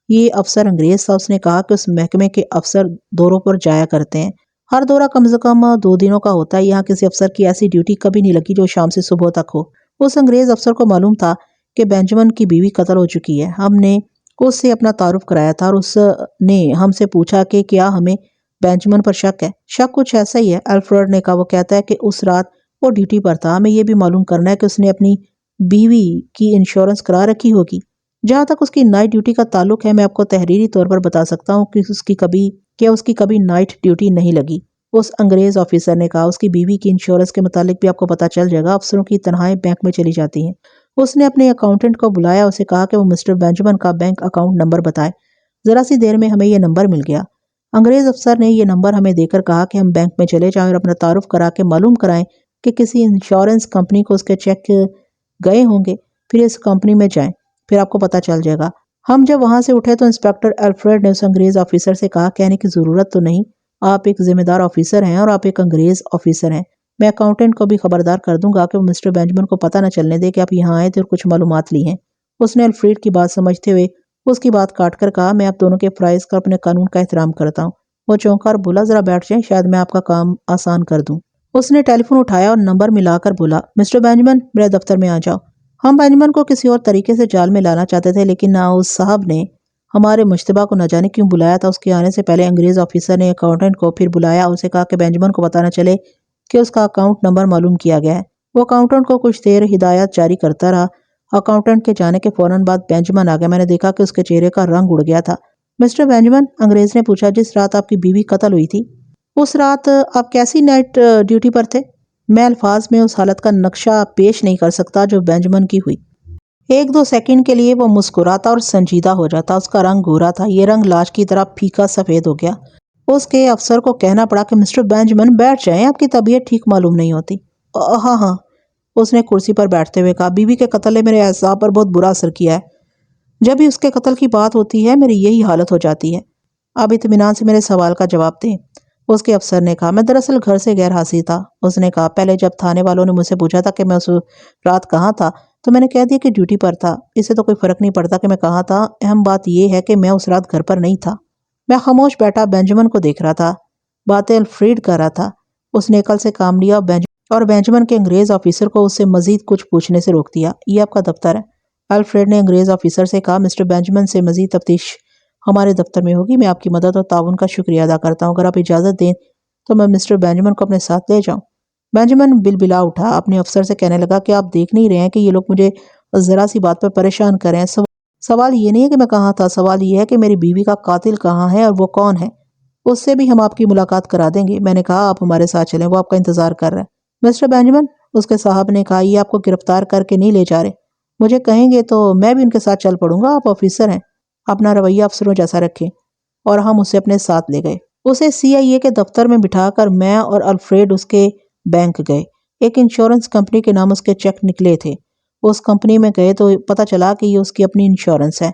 یہ افسر انگریز تھا۔ اس نے کہا کہ اس محکمے کے افسر دوروں پر جایا کرتے ہیں، ہر دورہ کم سے کم 2 دنوں کا ہوتا ہے۔ یہاں کسی افسر کی ایسی ڈیوٹی کبھی نہیں لگی جو شام سے صبح تک ہو۔ اس انگریز افسر کو معلوم تھا کہ بینجامن کی بیوی قتل ہو چکی ہے۔ ہم نے اس سے اپنا تعارف کرایا تھا اور اس نے ہم سے پوچھا کہ کیا ہمیں بینجامن پر شک ہے۔ شک کچھ ایسا ہی ہے، الفریڈ نے کہا۔ وہ کہتا ہے کہ اس رات وہ ڈیوٹی پر تھا۔ ہمیں یہ بھی معلوم کرنا ہے کہ اس نے اپنی بیوی کی انشورنس کرا رکھی ہوگی۔ جہاں تک اس کی نائٹ ڈیوٹی کا تعلق ہے، میں آپ کو تحریری طور پر بتا سکتا ہوں کہ اس کی کبھی نائٹ ڈیوٹی نہیں لگی۔ اس انگریز آفیسر نے کہا۔ اس کی بیوی کی انشورنس کے متعلق بھی آپ کو پتا چل جائے گا۔ افسروں کی تنخواہیں بینک میں چلی جاتی ہیں۔ اس نے اپنے اکاؤنٹنٹ کو بلایا، اسے کہا کہ وہ مسٹر بینجامن کا بینک اکاؤنٹ نمبر بتائے۔ ذرا سی دیر میں ہمیں یہ نمبر مل گیا۔ انگریز افسر نے یہ نمبر ہمیں دے کر کہا کہ ہم بینک میں چلے جائیں اور اپنا تعارف کرا کے معلوم کرائیں کہ کسی انشورنس کمپنی کو اس کے چیک گئے ہوں گے، پھر اس کمپنی میں جائیں، پھر آپ کو پتا چل جائے گا۔ ہم جب وہاں سے اٹھے تو انسپیکٹر الفریڈ نے اس انگریز آفیسر سے کہا، کہنے کی ضرورت تو نہیں، آپ ایک ذمہ دار آفیسر ہیں اور آپ ایک انگریز آفیسر ہیں۔ میں اکاؤنٹنٹ کو بھی خبردار کر دوں گا کہ وہ مسٹر بینجامن کو پتہ نہ چلنے دے کہ آپ یہاں آئے تھے اور کچھ معلومات لی ہیں۔ اس نے الفریڈ کی بات سمجھتے ہوئے اس کی بات کاٹ کر کہا، میں آپ دونوں کے فرائض کا اپنے قانون کا احترام کرتا ہوں۔ وہ چونکا اور بولا، ذرا بیٹھ جائیں، شاید میں آپ کا کام آسان کر دوں۔ اس نے ٹیلی فون اٹھایا اور نمبر ملا کر بولا، مسٹر بینجامن میرے دفتر میں آ جاؤ۔ ہم بینجامن کو کسی اور طریقے سے جال میں لانا چاہتے تھے، لیکن اس صاحب نے ہمارے مشتبہ کو نہ جانے کیوں بلایا تھا۔ اس کے آنے سے پہلے انگریز آفیسر نے اکاؤنٹنٹ کو پھر بلایا، اسے کہا کہ بینجامن کو پتہ نہ چلے کہ اس کا اکاؤنٹ نمبر معلوم کیا گیا ہے۔ وہ اکاؤنٹنٹ کو کچھ دیر ہدایات جاری کرتا رہا۔ اکاؤنٹنٹ کے جانے کے فوراً بعد بینجامن آ گیا۔ میں نے دیکھا کہ اس کے چہرے کا رنگ اڑ گیا تھا۔ مسٹر بینجامن، انگریز نے پوچھا، جس رات آپ کی بیوی قتل ہوئی تھی، اس رات آپ کیسی نائٹ ڈیوٹی پر تھے؟ میں الفاظ میں اس حالت کا نقشہ پیش نہیں کر سکتا جو بینجامن کی ہوئی۔ 1-2 سیکنڈ کے لیے وہ مسکراتا اور سنجیدہ ہو جاتا۔ اس کا رنگ گورا تھا، یہ رنگ لاش کی طرح پھیکا سفید ہو گیا۔ اس کے افسر کو کہنا پڑا کہ مسٹر بینجامن بیٹھ جائیں، آپ کی طبیعت ٹھیک معلوم نہیں ہوتی۔ ہاں ہاں، اس نے کرسی پر بیٹھتے ہوئے کہا، بیوی کے قتل نے میرے اعصاب پر بہت برا اثر کیا ہے۔ جب بھی اس کے قتل کی بات ہوتی ہے میری یہی حالت ہو جاتی ہے۔ اب اطمینان سے میرے سوال کا جواب دیں۔ اس کے افسر نے کہا، میں دراصل گھر سے غیر حاضر تھا۔ اس نے کہا، پہلے جب تھانے والوں نے مجھ سے پوچھا تھا کہ میں اس رات کہاں تھا تو میں نے کہہ دیا کہ ڈیوٹی پر تھا۔ اس سے تو کوئی فرق نہیں پڑتا کہ میں کہاں تھا، اہم بات یہ ہے کہ میں اس رات گھر پر نہیں تھا۔ میں خاموش بیٹھا بینجامن کو دیکھ رہا تھا۔ باتیں الفریڈ کر رہا تھا۔ اس نے عقل سے کام لیا اور بینجامن کے انگریز آفیسر کو اس سے مزید کچھ پوچھنے سے روک دیا۔ یہ آپ کا دفتر ہے؟ الفریڈ نے انگریز آفیسر سے کہا، مسٹر بینجامن سے مزید تفتیش ہمارے دفتر میں ہوگی۔ میں آپ کی مدد اور تعاون کا شکریہ ادا کرتا ہوں۔ اگر آپ اجازت دیں تو میں مسٹر بینجامن کو اپنے ساتھ لے جاؤں۔ بینجامن بلبلا اٹھا، اپنے افسر سے کہنے لگا کہ آپ دیکھ نہیں رہے ہیں کہ یہ لوگ مجھے ذرا سی بات پر پریشان کر رہے ہیں۔ سوال یہ نہیں ہے کہ میں کہاں تھا، سوال یہ ہے کہ میری بیوی کا قاتل کہاں ہے اور وہ کون ہے۔ اس سے بھی ہم آپ کی ملاقات کرا دیں گے۔ میں نے کہا، آپ ہمارے ساتھ چلیں، وہ آپ کا انتظار کر رہا ہے۔ مسٹر بینجامن، اس کے صاحب نے کہا، یہ آپ کو گرفتار کر کے نہیں لے جا رہے، مجھے کہیں گے تو میں بھی ان کے ساتھ چل پڑوں گا۔ آپ آفیسر ہیں، اپنا رویہ افسروں جیسا رکھیں۔ اور ہم اسے اپنے ساتھ لے گئے۔ اسے CIA کے دفتر میں بٹھا کر میں اور الفریڈ اس کے بینک گئے۔ ایک انشورنس کمپنی کے نام اس کے چیک نکلے تھے۔ اس کمپنی میں گئے تو پتہ چلا کہ یہ اس کی اپنی انشورنس ہے۔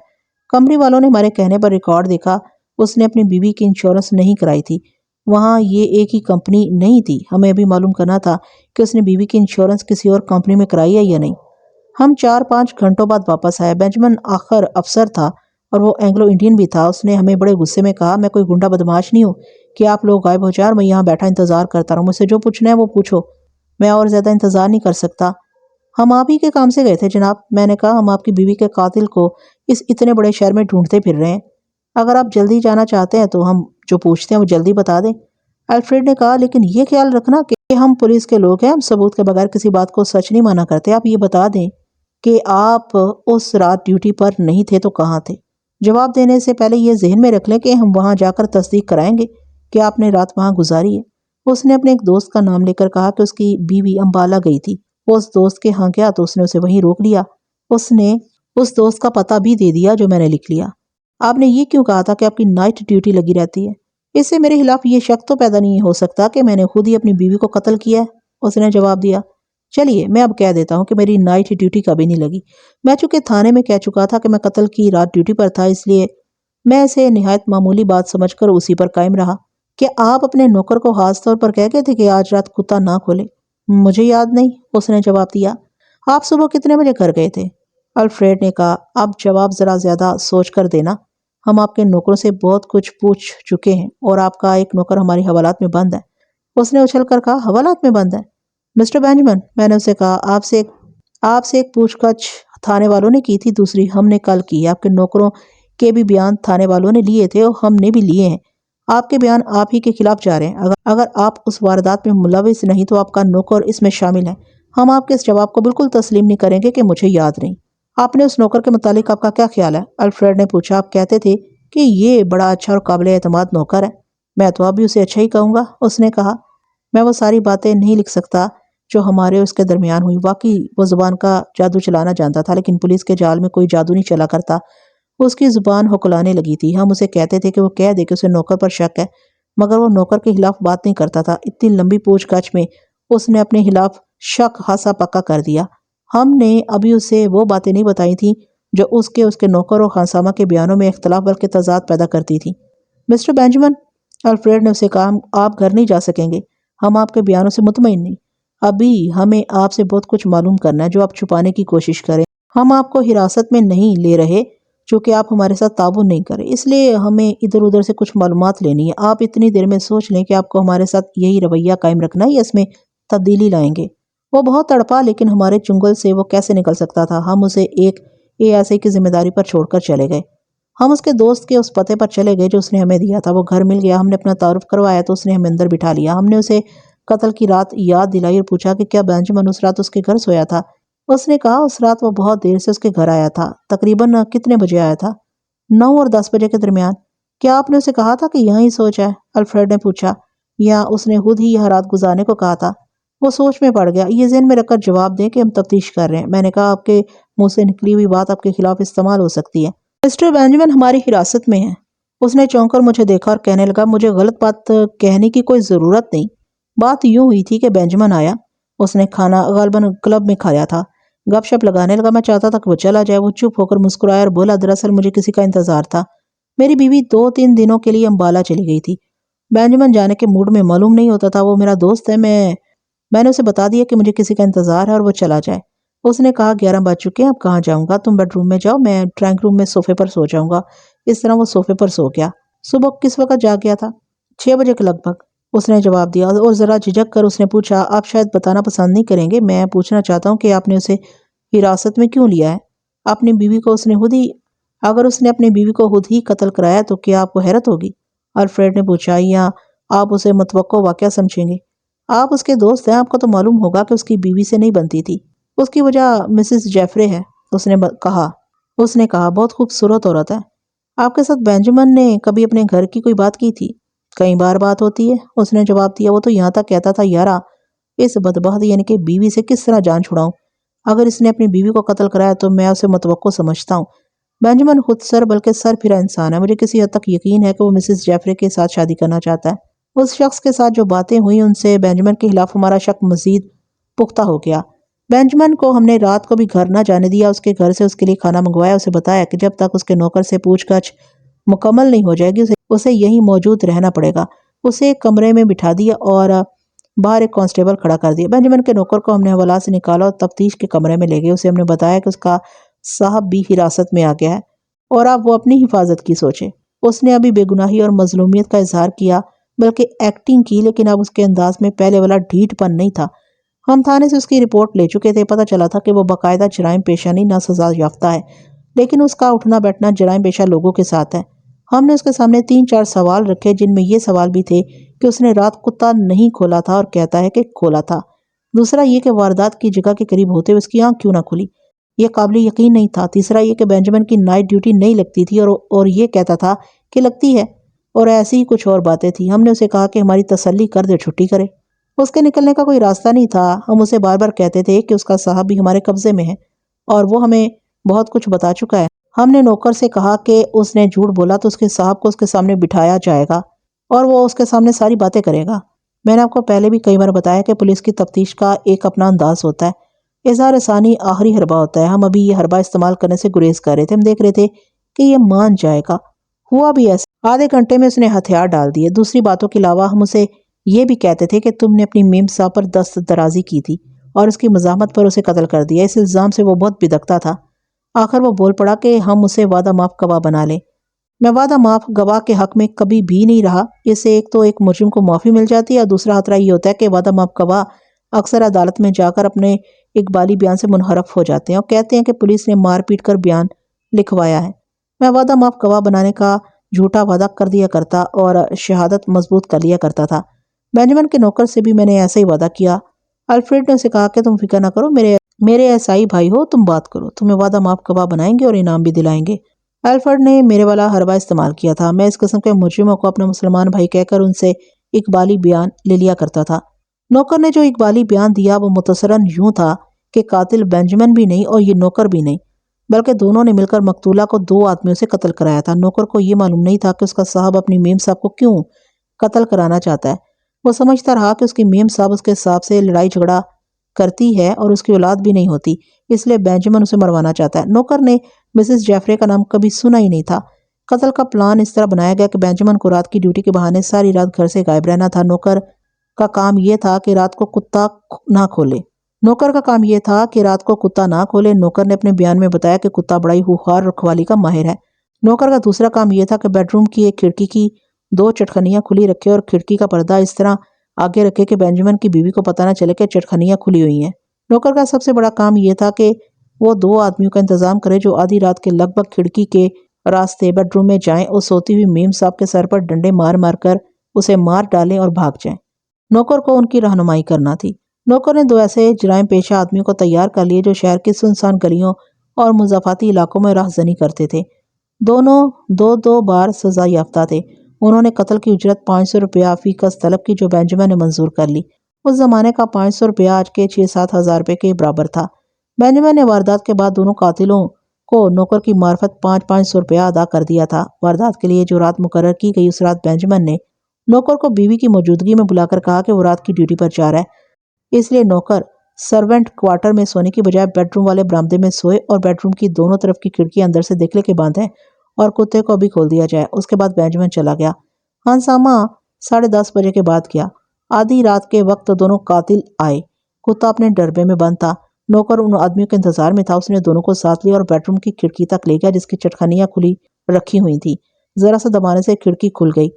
کمپنی والوں نے ہمارے کہنے پر ریکارڈ دیکھا، اس نے اپنی بیوی کی انشورنس نہیں کرائی تھی۔ وہاں یہ ایک ہی کمپنی نہیں تھی، ہمیں ابھی معلوم کرنا تھا کہ اس نے بیوی کی انشورنس کسی اور کمپنی میں کرائی ہے یا نہیں۔ ہم 4-5 گھنٹوں بعد واپس آئے۔ بینجامن آخر افسر تھا اور وہ اینگلو انڈین بھی تھا۔ اس نے ہمیں بڑے غصے میں کہا، میں کوئی گنڈا بدماش نہیں ہوں کہ آپ لوگ غائب ہو جائیں اور میں یہاں بیٹھا انتظار کرتا رہوں۔ مجھ سے جو پوچھنا ہے وہ پوچھو، میں اور زیادہ انتظار نہیں کر سکتا۔ ہم آپ ہی کے کام سے گئے تھے جناب۔ میں نے کہا، ہم آپ کی بیوی کے قاتل کو اس اتنے بڑے شہر میں ڈھونڈتے پھر رہے ہیں۔ اگر آپ جلدی جانا چاہتے ہیں تو ہم جو پوچھتے ہیں وہ جلدی بتا دیں۔ الفریڈ نے کہا، لیکن یہ خیال رکھنا کہ ہم پولیس کے لوگ ہیں، ہم ثبوت کے بغیر کسی بات کو سچ نہیں مانا کرتے۔ آپ یہ بتا دیں کہ آپ اس رات ڈیوٹی پر نہیں تھے تو کہاں تھے؟ جواب دینے سے پہلے یہ ذہن میں رکھ لیں کہ ہم وہاں جا کر تصدیق کرائیں گے کہ آپ نے رات وہاں گزاری ہے۔ اس نے اپنے ایک دوست کا نام لے کر کہا کہ اس کی بیوی امبالہ گئی تھی۔ وہ اس دوست کے ہاں گیا تو اس نے اسے وہیں روک لیا۔ اس نے اس دوست کا پتہ بھی دے دیا جو میں نے لکھ لیا۔ آپ نے یہ کیوں کہا تھا کہ آپ کی نائٹ ڈیوٹی لگی رہتی ہے؟ اس سے میرے خلاف یہ شک تو پیدا نہیں ہو سکتا کہ میں نے خود ہی اپنی بیوی کو قتل کیا ہے، اس نے جواب دیا۔ چلیے میں اب کہہ دیتا ہوں کہ میری نائٹ ڈیوٹی کبھی نہیں لگی۔ میں چونکہ تھانے میں کہہ چکا تھا کہ میں قتل کی رات ڈیوٹی پر تھا، اس لیے میں اسے نہایت معمولی بات سمجھ کر اسی پر قائم رہا۔ کہ آپ اپنے نوکر کو خاص طور پر کہہ گئے تھے کہ آج رات کتا نہ کھولے؟ مجھے یاد نہیں، اس نے جواب دیا۔ آپ صبح کتنے بجے گھر گئے تھے؟ الفریڈ نے کہا۔ اب جواب ذرا زیادہ سوچ کر دینا، ہم آپ کے نوکروں سے بہت کچھ پوچھ چکے ہیں اور آپ کا ایک نوکر ہماری حوالات میں بند ہے۔ اس نے اچھل کر کہا، حوالات میں بند ہے؟ مسٹر بینجمن، میں نے اسے کہا، آپ سے ایک پوچھ گچھ تھانے والوں نے کی تھی، دوسری ہم نے کل کی۔ آپ کے نوکروں کے بھی بیان تھانے والوں نے لیے تھے اور ہم نے بھی لیے ہیں۔ آپ کے بیان آپ ہی کے خلاف جا رہے ہیں۔ اگر آپ اس واردات میں ملوث نہیں تو آپ کا نوکر اس میں شامل ہے۔ ہم آپ کے اس جواب کو بالکل تسلیم نہیں کریں گے کہ مجھے یاد نہیں۔ آپ نے اس نوکر کے متعلق آپ کا کیا خیال ہے؟ الفریڈ نے پوچھا۔ آپ کہتے تھے کہ یہ بڑا اچھا اور قابل اعتماد نوکر ہے۔ میں تو اب بھی اسے اچھا ہی کہوں گا، اس نے کہا۔ میں وہ ساری باتیں نہیں لکھ سکتا جو ہمارے اس کے درمیان ہوئی۔ واقعی وہ زبان کا جادو چلانا جانتا تھا، لیکن پولیس کے جال میں کوئی جادو نہیں چلا کرتا۔ اس کی زبان ہکلانے لگی تھی۔ ہم اسے کہتے تھے کہ وہ کہہ دے کہ اسے نوکر پر شک ہے، مگر وہ نوکر کے خلاف بات نہیں کرتا تھا۔ اتنی لمبی پوچھ گچھ میں اس نے اپنے خلاف شک خاصا پکا کر دیا۔ ہم نے ابھی اسے وہ باتیں نہیں بتائی تھیں جو اس کے نوکر اور خانسامہ کے بیانوں میں اختلاف بلکہ تضاد پیدا کرتی تھی۔ مسٹر بینجمن، الفریڈ نے اسے کہا، آپ گھر نہیں جا سکیں گے۔ ہم آپ کے بیانوں سے مطمئن نہیں۔ ابھی ہمیں آپ سے بہت کچھ معلوم کرنا ہے جو آپ چھپانے کی کوشش کریں۔ ہم آپ کو حراست میں نہیں لے رہے چونکہ آپ ہمارے ساتھ تعاون نہیں کریں، اس لیے ہمیں ادھر ادھر سے کچھ معلومات لینی ہے۔ آپ اتنی دیر میں سوچ لیں کہ آپ کو ہمارے ساتھ یہی رویہ قائم رکھنا ہے یا اس میں تبدیلی لائیں گے؟ وہ بہت تڑپا، لیکن ہمارے چنگل سے وہ کیسے نکل سکتا تھا؟ ہم اسے ایک ASI کی ذمہ داری پر چھوڑ کر چلے گئے۔ ہم اس کے دوست کے اس پتے پر چلے گئے جو اس نے ہمیں دیا تھا۔ وہ گھر مل گیا، ہم نے اپنا تعارف کروایا تو اس نے ہمیں اندر بٹھا لیا۔ ہم نے اسے قتل کی رات یاد دلائی اور پوچھا کہ کیا بینجمن اس رات اس کے گھر سویا تھا؟ اس نے کہا اس رات وہ بہت دیر سے اس کے گھر آیا تھا۔ تقریباً کتنے بجے آیا تھا؟ 9 اور 10 بجے کے درمیان۔ کیا آپ نے اسے کہا تھا کہ یہاں ہی سو جائے؟ الفریڈ نے پوچھا۔ یا اس نے خود ہی یہاں رات گزارنے کو کہا تھا؟ وہ سوچ میں پڑ گیا۔ یہ ذہن میں رکھ کر جواب دیں کہ ہم تفتیش کر رہے ہیں۔ میں نے کہا آپ کے منہ سے نکلی ہوئی بات آپ کے خلاف استعمال ہو سکتی ہے۔ مسٹر بینجمن ہماری حراست میں ہے۔ اس نے چونک کر مجھے دیکھا اور کہنے لگا، مجھے غلط بات کہنے کی کوئی ضرورت نہیں۔ بات یوں ہوئی تھی کہ بینجمن آیا۔ اس نے کھانا غالباً کلب میں کھایا تھا۔ گپ شپ لگانے لگا۔ میں چاہتا تھا کہ وہ چلا جائے۔ وہ چپ ہو کر مسکرایا اور بولا، دراصل مجھے کسی کا انتظار تھا۔ میری بیوی 2-3 دنوں کے لیے امبالہ چلی گئی تھی۔ بینجمن جانے کے موڈ میں معلوم نہیں ہوتا تھا۔ وہ میرا دوست ہے۔ میں نے اسے بتا دیا کہ مجھے کسی کا انتظار ہے اور وہ چلا جائے۔ اس نے کہا 11 بج چکے ہیں، اب کہاں جاؤں گا؟ تم بیڈ روم میں جاؤ، میں ڈرائنگ روم میں صوفے پر سو جاؤں گا۔ اس طرح وہ صوفے پر سو گیا۔ صبح کس وقت جاگ گیا تھا؟ 6 بجے کے لگ بھگ، اس نے جواب دیا اور ذرا جھجک کر اس نے پوچھا، آپ شاید بتانا پسند نہیں کریں گے، میں پوچھنا چاہتا ہوں کہ آپ نے اسے حراست میں کیوں لیا ہے؟ اپنی بیوی کو اگر اس نے اپنی بیوی کو خود ہی قتل کرایا تو کیا آپ کو حیرت ہوگی؟ الفریڈ نے پوچھا۔ یا آپ اسے متوقع واقعہ سمجھیں گے؟ آپ اس کے دوست ہیں، آپ کو تو معلوم ہوگا کہ اس کی بیوی سے نہیں بنتی تھی۔ اس کی وجہ مسز جیفرے ہے، اس نے کہا بہت خوبصورت عورت ہے۔ آپ کے ساتھ بینجمن نے کبھی اپنے گھر کی کوئی بات کی تھی؟ کئی بار بات ہوتی ہے، اس نے جواب دیا۔ وہ تو یہاں تک کہتا تھا، یارا اس بدبخت یعنی کہ بیوی سے کس طرح جان چھڑاؤں؟ اگر اس نے اپنی بیوی کو قتل کرایا تو میں اسے متوقع سمجھتا ہوں۔ بینجمن خود بلکہ سر پھرا انسان ہے۔ مجھے کسی حد تک یقین ہے کہ وہ مسز جیفرے کے ساتھ شادی کرنا چاہتا ہے۔ اس شخص کے ساتھ جو باتیں ہوئیں ان سے بینجمن کے خلاف ہمارا شک مزید پختہ ہو گیا۔ بینجمن کو ہم نے رات کو بھی گھر نہ جانے دیا۔ اس کے گھر سے اس کے لیے کھانا منگوایا، اسے بتایا کہ جب تک اس کے نوکر سے پوچھ گچھ مکمل نہیں ہو جائے گی اسے یہیں موجود رہنا پڑے گا۔ اسے ایک کمرے میں بٹھا دیا اور باہر ایک کانسٹیبل کھڑا کر دیا۔ بینجمن کے نوکر کو ہم نے حوالات سے نکالا اور تفتیش کے کمرے میں لے گئے۔ اسے ہم نے بتایا کہ اس کا صاحب بھی حراست میں آ گیا ہے اور اب وہ اپنی حفاظت کی سوچے۔ اس نے ابھی بے گناہی اور مظلومیت کا اظہار کیا، بلکہ ایکٹنگ کی، لیکن اب اس کے انداز میں پہلے والا ڈھیٹ پن نہیں تھا۔ ہم تھانے سے اس کی رپورٹ لے چکے تھے۔ پتہ چلا تھا کہ وہ باقاعدہ جرائم پیشہ نہیں، نہ سزا یافتہ ہے، لیکن اس کا اٹھنا بیٹھنا جرائم پیشہ لوگوں کے ساتھ ہے۔ ہم نے اس کے سامنے 3-4 سوال رکھے جن میں یہ سوال بھی تھے کہ اس نے رات کتا نہیں کھولا تھا اور کہتا ہے کہ کھولا تھا۔ دوسرا یہ کہ واردات کی جگہ کے قریب ہوتے ہوئے اس کی آنکھ کیوں نہ کھلی۔ یہ قابل یقین نہیں تھا۔ تیسرا یہ کہ بینجمن کی نائٹ ڈیوٹی نہیں لگتی تھی اور یہ کہتا تھا کہ لگتی ہے، اور ایسی ہی کچھ اور باتیں تھیں۔ ہم نے اسے کہا کہ ہماری تسلی کر دے، چھٹی کرے۔ اس کے نکلنے کا کوئی راستہ نہیں تھا۔ ہم اسے بار بار کہتے تھے کہ اس کا صاحب بھی ہمارے قبضے میں ہے اور وہ ہمیں بہت کچھ بتا چکا ہے۔ ہم نے نوکر سے کہا کہ اس نے جھوٹ بولا تو اس کے صاحب کو اس کے سامنے بٹھایا جائے گا اور وہ اس کے سامنے ساری باتیں کرے گا۔ میں نے آپ کو پہلے بھی کئی بار بتایا کہ پولیس کی تفتیش کا ایک اپنا انداز ہوتا ہے۔ اظہار ثانی آخری حربہ ہوتا ہے۔ ہم ابھی یہ حربہ استعمال کرنے سے گریز کر رہے تھے۔ ہم دیکھ رہے تھے کہ یہ مان جائے گا۔ ہوا بھی ایسا۔ آدھے گھنٹے میں اس نے ہتھیار ڈال دیے۔ دوسری باتوں کے علاوہ ہم اسے یہ بھی کہتے تھے کہ تم نے اپنی میم صاحب پر دست درازی کی تھی اور اس کی مزاحمت پر اسے قتل کر دیا۔ اس الزام سے وہ بہت بدکتا تھا۔ آخر وہ بول پڑا کہ ہم اسے وعدہ معاف گواہ بنا لیں۔ میں وعدہ معاف گواہ کے حق میں کبھی بھی نہیں رہا۔ اس سے ایک تو ایک مجرم کو معافی مل جاتی ہے اور دوسرا خطرہ یہ ہوتا ہے کہ وعدہ معاف گواہ اکثر عدالت میں جا کر اپنے اقبالی بیان سے منحرف ہو جاتے ہیں اور کہتے ہیں کہ پولیس نے مار پیٹ کر بیان لکھوایا ہے۔ میں وعدہ معاف گواہ بنانے کا جھوٹا وعدہ کر دیا کرتا اور شہادت مضبوط کر لیا کرتا تھا۔ بینجمن کے نوکر سے بھی میں نے ایسا ہی وعدہ کیا۔ الفریڈ نے اسے کہا کہ تم فکر نہ کرو، میرے عیسائی بھائی ہو، تم بات کرو، تمہیں وعدہ معاف گواہ بنائیں گے اور انعام بھی دلائیں گے۔ الفریڈ نے میرے والا حربہ استعمال کیا تھا۔ میں اس قسم کے مجرموں کو اپنا مسلمان بھائی کہہ کر ان سے اقبالی بیان لے لیا کرتا تھا۔ نوکر نے جو اقبالی بیان دیا وہ متصراً یوں تھا کہ قاتل بینجمن بھی نہیں اور یہ نوکر بھی نہیں، بلکہ دونوں نے مل کر مقتولہ کو 2 آدمیوں سے قتل کرایا تھا۔ نوکر کو یہ معلوم نہیں تھا کہ اس کا صاحب اپنی میم صاحب کو کیوں قتل کرانا چاہتا ہے۔ وہ سمجھتا رہا کہ اس کی میم صاحب اس کے صاحب سے لڑائی جھگڑا کرتی ہے اور اس کی اولاد بھی نہیں ہوتی، اس لیے بینجمن اسے مروانا چاہتا ہے۔ نوکر نے مسز جیفرے کا نام کبھی سنا ہی نہیں تھا۔ قتل کا پلان اس طرح بنایا گیا کہ بینجمن کو رات کی ڈیوٹی کے بہانے ساری رات گھر سے غائب رہنا تھا۔ نوکر کا کام یہ تھا کہ رات کو کتا نہ کھولے۔ نوکر نے اپنے بیان میں بتایا کہ کتا بڑا ہی ہوخار رکھوالی کا ماہر ہے۔ نوکر کا دوسرا کام یہ تھا کہ بیڈ روم کی ایک کھڑکی کی 2 چٹخنیاں کھلی رکھے اور کھڑکی کا پردہ اس طرح آگے رکھے کہ بینجمن کی بیوی کو پتہ نہ چلے کہ چٹخنیاں کھلی ہوئی ہیں۔ نوکر کا سب سے بڑا کام یہ تھا کہ وہ 2 آدمیوں کا انتظام کرے جو آدھی رات کے لگ بھگ کھڑکی کے راستے بیڈ روم میں جائیں اور سوتی ہوئی میم صاحب کے سر پر ڈنڈے مار مار کر اسے مار ڈالیں اور بھاگ جائیں۔ نوکر کو ان کی رہنمائی کرنا تھی۔ نوکر نے 2 ایسے جرائم پیشہ آدمیوں کو تیار کر لیے جو شہر کی سنسان گلیوں اور مضافاتی علاقوں میں راہزنی کرتے تھے۔ دونوں 2 بار سزا یافتہ تھے۔ انہوں نے قتل کی اجرت 500 روپیہ فی کس طلب کی جو بینجمن نے منظور کر لی۔ اس زمانے کا 500 روپیہ آج کے 6-7 ہزار روپے کے برابر تھا۔ بینجمن نے واردات کے بعد دونوں قاتلوں کو نوکر کی معرفت 500 روپیہ ادا کر دیا تھا۔ واردات کے لیے جو رات مقرر کی گئی اس رات بینجمن نے نوکر کو بیوی کی موجودگی میں بلا کر کہا کہ وہ رات کی ڈیوٹی پر جا رہا ہے، اس لیے نوکر سرونٹ کوارٹر میں سونے کی بجائے بیڈ روم والے برآمدے میں سوئے اور بیڈ روم کی دونوں طرف کی کھڑکیاں اندر سے دیکھ لے کے بند ہیں اور کتے کو بھی کھول دیا جائے۔ اس کے بعد بینجمن چلا گیا۔ ہنگامہ 10:30 بجے کے بعد کیا۔ آدھی رات کے وقت دونوں قاتل آئے۔ کتا اپنے ڈربے میں بند تھا۔ نوکر ان آدمیوں کے انتظار میں تھا۔ اس نے دونوں کو ساتھ لیا اور بیڈ روم کی کھڑکی تک لے گیا جس کی چٹخنیاں کھلی رکھی ہوئی تھی۔ ذرا سا دبانے سے کھڑکی کھل گئی۔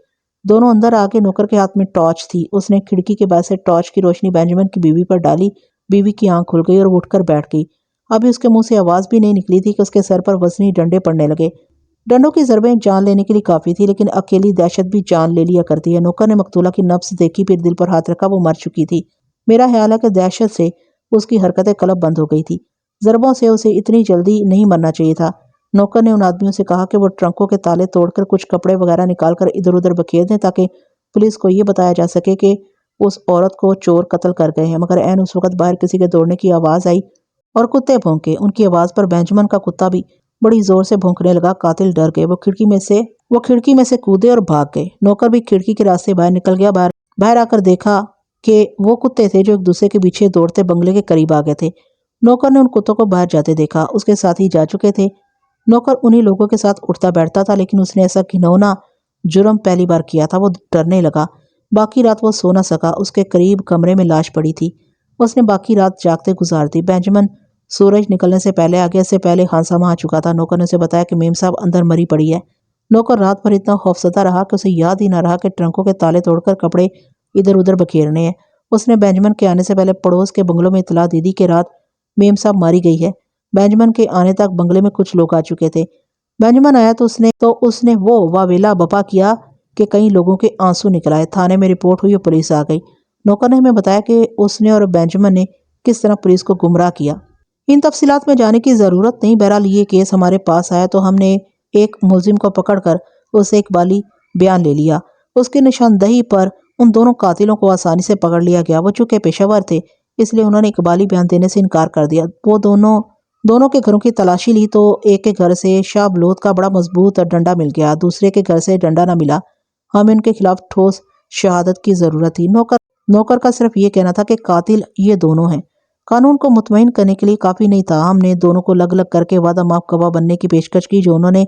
دونوں اندر آگے۔ نوکر کے ہاتھ میں ٹارچ تھی۔ اس نے کھڑکی کے باعث سے ٹارچ کی روشنی بینجمن کی بیوی پر ڈالی۔ بیوی کی آنکھ کھل گئی اور وہ اٹھ کر بیٹھ گئی۔ ابھی اس کے منہ سے آواز بھی نہیں نکلی تھی کہ اس کے سر پر وزنی ڈنڈے پڑنے لگے۔ ڈنڈوں کی ضربیں جان لینے کے لیے کافی تھی، لیکن اکیلی دہشت بھی جان لے لیا کرتی ہے۔ نوکر نے مقتولہ کی نبض دیکھی، پھر دل پر ہاتھ رکھا۔ وہ مر چکی تھی۔ میرا خیال ہے کہ دہشت سے اس کی حرکت قلب بند ہو گئی تھی۔ ضربوں سے اسے اتنی جلدی نہیں مرنا چاہیے تھا۔ نوکر نے ان آدمیوں سے کہا کہ وہ ٹرنکوں کے تالے توڑ کر کچھ کپڑے وغیرہ نکال کر ادھر ادھر بکھیر دیں تاکہ پولیس کو یہ بتایا جا سکے کہ اس عورت کو چور قتل کر گئے ہیں۔ مگر عین اس وقت باہر کسی کے دوڑنے کی آواز آئی اور کتے بھونکے۔ ان کی آواز پر بینجمن کا کتا بھی بڑی زور سے بھونکنے لگا۔ قاتل ڈر گئے۔ وہ کھڑکی میں سے کودے اور بھاگ گئے۔ نوکر بھی کھڑکی کے راستے باہر نکل گیا۔ باہر آ کر دیکھا کہ وہ کتے تھے جو ایک دوسرے کے پیچھے دوڑتے بنگلے کے قریب آ گئے تھے۔ نوکر نے ان کتوں کو باہر جاتے دیکھا۔ اس کے ساتھی جا چکے تھے۔ نوکر انہی لوگوں کے ساتھ اٹھتا بیٹھتا تھا، لیکن اس نے ایسا گھناؤنا جرم پہلی بار کیا تھا۔ وہ ڈرنے لگا۔ باقی رات وہ سو نہ سکا۔ اس کے قریب کمرے میں لاش پڑی تھی۔ اس نے باقی رات جاگتے گزار دی۔ بینجمن سورج نکلنے سے پہلے آگے سے پہلے ہنگامہ آ چکا تھا۔ نوکر نے اسے بتایا کہ میم صاحب اندر مری پڑی ہے۔ نوکر رات بھر اتنا خوفزدہ رہا کہ اسے یاد ہی نہ رہا کہ ٹرنکوں کے تالے توڑ کر کپڑے ادھر ادھر بکھیرنے ہیں۔ اس نے بینجمن کے آنے سے پہلے پڑوس کے بنگلوں میں اطلاع دے دی کہ رات میم صاحب ماری گئی ہے۔ بینجمن کے آنے تک بنگلے میں کچھ لوگ آ چکے تھے۔ بینجمن آیا تو اس نے وہ واویلا بپا کیا کہ کئی لوگوں کے آنسو نکل آئے۔ تھانے میں رپورٹ ہوئی اور پولیس آ گئی۔ نوکر نے ہمیں بتایا کہ اس نے اور بینجمن نے کس طرح پولیس کو گمراہ کیا۔ ان تفصیلات میں جانے کی ضرورت نہیں، بہرحال یہ کیس ہمارے پاس آیا تو ہم نے ایک ملزم کو پکڑ کر اسے اقبالی بیان لے لیا۔ اس کی نشاندہی پر ان دونوں قاتلوں کو آسانی سے پکڑ لیا گیا۔ وہ چونکہ پیشہ ور تھے اس لیے انہوں نے اقبالی بیان دینے سے انکار کر دیا۔ وہ دونوں کے گھروں کی تلاشی لی تو ایک کے گھر سے شاہ بلوت کا بڑا مضبوط ڈنڈا مل گیا، دوسرے کے گھر سے ڈنڈا نہ ملا۔ ہمیں ان کے خلاف ٹھوس شہادت کی ضرورت تھی۔ نوکر کا صرف یہ کہنا تھا کہ قاتل یہ دونوں ہیں۔ قانون کو مطمئن کرنے کے لیے کافی نہیں تھا۔ ہم نے دونوں کو لگ کر کے وعدہ ماف گواہ بننے کی پیشکش کی جو انہوں نے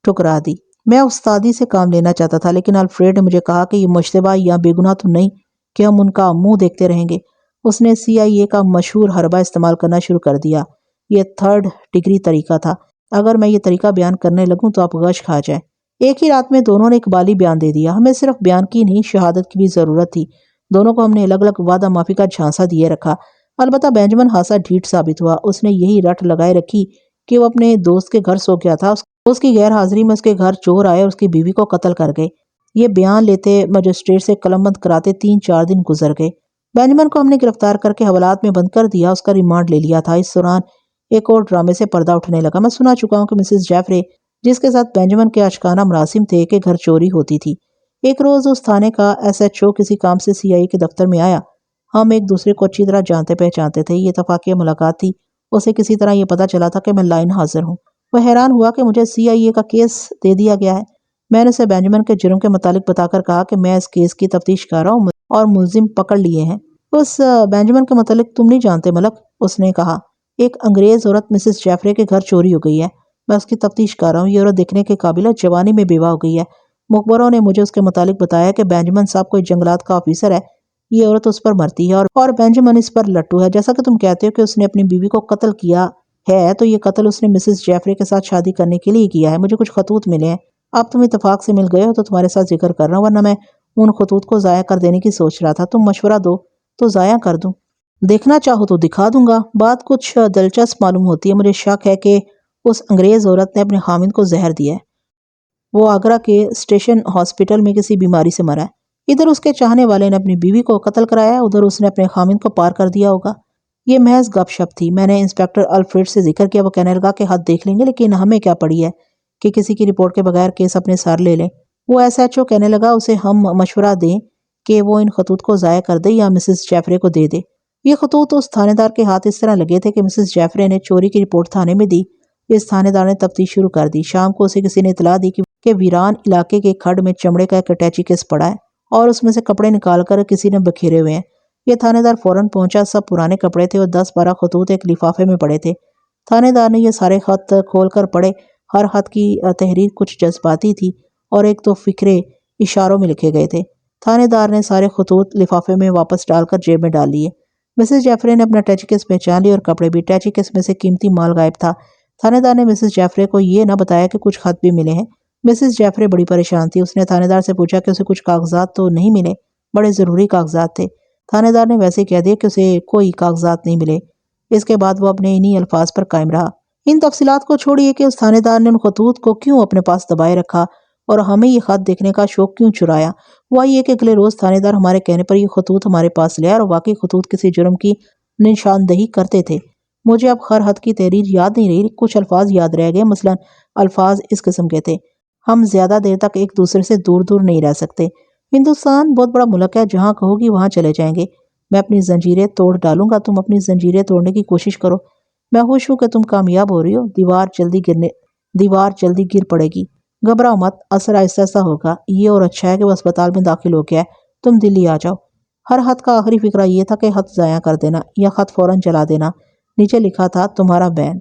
ٹھکرا دی۔ میں استادی سے کام لینا چاہتا تھا لیکن الفریڈ نے مجھے کہا کہ یہ مشتبہ یا بے گناہ تو نہیں کہ ہم ان کا منہ دیکھتے رہیں گے۔ اس نے CIA کا مشہور حربہ استعمال کرنا شروع کر دیا۔ یہ 3rd ڈگری طریقہ تھا۔ اگر میں یہ طریقہ بیان کرنے لگوں تو آپ غش کھا جائیں۔ ایک ہی رات میں دونوں نے اقبالی بیان دے دیا۔ ہمیں صرف بیان کی نہیں، شہادت کی بھی ضرورت تھی۔ دونوں کو ہم نے الگ الگ وعدہ معافی کا جھانسا دیے رکھا۔ البتہ بینجمن خاصا ڈھیٹ ثابت ہوا۔ اس نے یہی رٹ لگائے رکھی کہ وہ اپنے دوست کے گھر سو گیا تھا۔ اس کی غیر حاضری میں اس کے گھر چور آئے اور اس کی بیوی کو قتل کر گئے۔ یہ بیان لیتے مجسٹریٹ سے قلم بند کراتے 3-4 دن گزر گئے۔ بینجمن کو ہم نے گرفتار کر کے حوالات میں بند کر دیا، اس کا ریمانڈ لے لیا تھا۔ اس دوران ایک اور ڈرامے سے پردہ اٹھنے لگا۔ میں سنا چکا ہوں کہ مسز جیفرے جس کے ساتھ بینجمن کے اشکانہ مراسم تھے کہ گھر چوری ہوتی تھی۔ ایک روز اس تھانے کا SHO کسی کام سے CIA کے دفتر میں آیا۔ ہم ایک دوسرے کو اچھی طرح جانتے پہچانتے تھے۔ یہ اتفاقیہ ملاقات تھی۔ اسے کسی طرح یہ پتا چلا تھا کہ میں لائن حاضر ہوں۔ وہ حیران ہوا کہ مجھے CIA کا کیس دے دیا گیا ہے۔ میں نے اسے بینجمن کے جرم کے متعلق بتا کر کہا کہ میں اس کیس کی تفتیش کر رہا ہوں اور ملزم پکڑ لیے ہیں۔ اس بینجمن کے متعلق تم نہیں جانتے ملک، اس نے کہا۔ ایک انگریز عورت مسز جیفرے کے گھر چوری ہو گئی ہے۔ میں اس کی تفتیش کر رہا ہوں۔ یہ عورت دیکھنے کے قابل ہے، جوانی میں بیوہ ہو گئی ہے۔ مخبروں نے مجھے اس کے متعلق بتایا کہ بینجمن صاحب کوئی جنگلات کا آفیسر ہے۔ یہ عورت اس پر مرتی ہے اور بینجمن اس پر لٹو ہے۔ جیسا کہ تم کہتے ہو کہ اس نے اپنی بیوی کو قتل کیا ہے تو یہ قتل اس نے مسز جیفرے کے ساتھ شادی کرنے کے لیے کیا ہے۔ مجھے کچھ خطوط ملے ہیں۔ اب تم اتفاق سے مل گئے ہو تو تمہارے ساتھ ذکر کر رہا ہوں، ورنہ میں ان خطوط کو ضائع کر دینے کی سوچ رہا تھا۔ تم مشورہ دو تو ضائع کر دوں، دیکھنا چاہو تو دکھا دوں گا۔ بات کچھ دلچسپ معلوم ہوتی ہے۔ مجھے شک ہے کہ اس انگریز عورت نے اپنے خامند کو زہر دیا ہے۔ وہ آگرہ کے اسٹیشن ہاسپٹل میں کسی بیماری سے مرا ہے۔ ادھر اس کے چاہنے والے نے اپنی بیوی کو قتل کرایا ہے، ادھر اس نے اپنے خامند کو پار کر دیا ہوگا۔ یہ محض گپ شپ تھی۔ میں نے انسپیکٹر الفریڈ سے ذکر کیا۔ وہ کہنے لگا کہ حد دیکھ لیں گے، لیکن ہمیں کیا پڑی ہے کہ کسی کی رپورٹ کے بغیر کیس اپنے سر لے لیں۔ وہ SHO کہنے لگا اسے ہم مشورہ دیں کہ وہ ان خطوط کو ضائع کر دے یا مسز جیفرے کو دے دے۔ یہ خطوط اس تھانے دار کے ہاتھ اس طرح لگے تھے کہ مسز جیفرے نے چوری کی رپورٹ تھانے میں دی۔ اس تھانے دار نے تفتیش شروع کر دی۔ شام کو اسے کسی نے اطلاع دی کہ ویران علاقے کے کھڈ میں چمڑے کا ایک اٹیچی کیس پڑا ہے اور اس میں سے کپڑے نکال کر کسی نے بکھیرے ہوئے ہیں۔ یہ تھانے دار فوراً پہنچا۔ سب پرانے کپڑے تھے اور 10-12 خطوط ایک لفافے میں پڑے تھے۔ تھانے دار نے یہ سارے خط کھول کر پڑھے۔ ہر خط کی تحریر کچھ جذباتی تھی اور ایک تو فقرے اشاروں میں لکھے گئے تھے۔ تھانے دار نے سارے خطوط لفافے میں واپس ڈال کر جیب میں ڈال لیے۔ مسز جیفرے نے اپنا اٹیچی کیس پہچان لی اور کپڑے بھی۔ اٹیچی کیس میں سے قیمتی مال غائب تھا۔ تھانے دار نے مسز جیفرے کو یہ نہ بتایا کہ کچھ خط بھی ملے ہیں۔ مسز جیفرے بڑی پریشان تھی۔ اس نے تھانے دار سے پوچھا کہ اسے کچھ کاغذات تو نہیں ملے؟ بڑے ضروری کاغذات تھے۔ تھانے دار نے ویسے کہہ دیا کہ اسے کوئی کاغذات نہیں ملے۔ اس کے بعد وہ اپنے انہی الفاظ پر قائم رہا۔ ان تفصیلات کو چھوڑیے کہ اس تھانے دار نے ان خطوط کو کیوں اپنے پاس دبائے رکھا اور ہمیں یہ خط دیکھنے کا شوق کیوں چرایا۔ ہوا یہ کہ اگلے روز تھانے دار ہمارے کہنے پر یہ خطوط ہمارے پاس لے آیا اور واقعی خطوط کسی جرم کی نشاندہی کرتے تھے۔ مجھے اب ہر خط کی تحریر یاد نہیں رہی، کچھ الفاظ یاد رہ گئے۔ مثلا الفاظ اس قسم کے تھے: ہم زیادہ دیر تک ایک دوسرے سے دور دور نہیں رہ سکتے۔ ہندوستان بہت بڑا ملک ہے، جہاں کہو گی وہاں چلے جائیں گے۔ میں اپنی زنجیریں توڑ ڈالوں گا، تم اپنی زنجیریں توڑنے کی کوشش کرو۔ میں خوش ہوں کہ تم کامیاب ہو رہی ہو۔ دیوار جلدی گر پڑے گی۔ گھبراؤ مت، اثر آہستہ آہستہ ہوگا۔ یہ اور اچھا ہے کہ وہ اسپتال میں داخل ہو گیا ہے، تم دلی آ جاؤ۔ ہر خط کا آخری فقرہ یہ تھا کہ خط ضائع کر دینا یا خط فوراً جلا دینا۔ نیچے لکھا تھا: تمہارا بین۔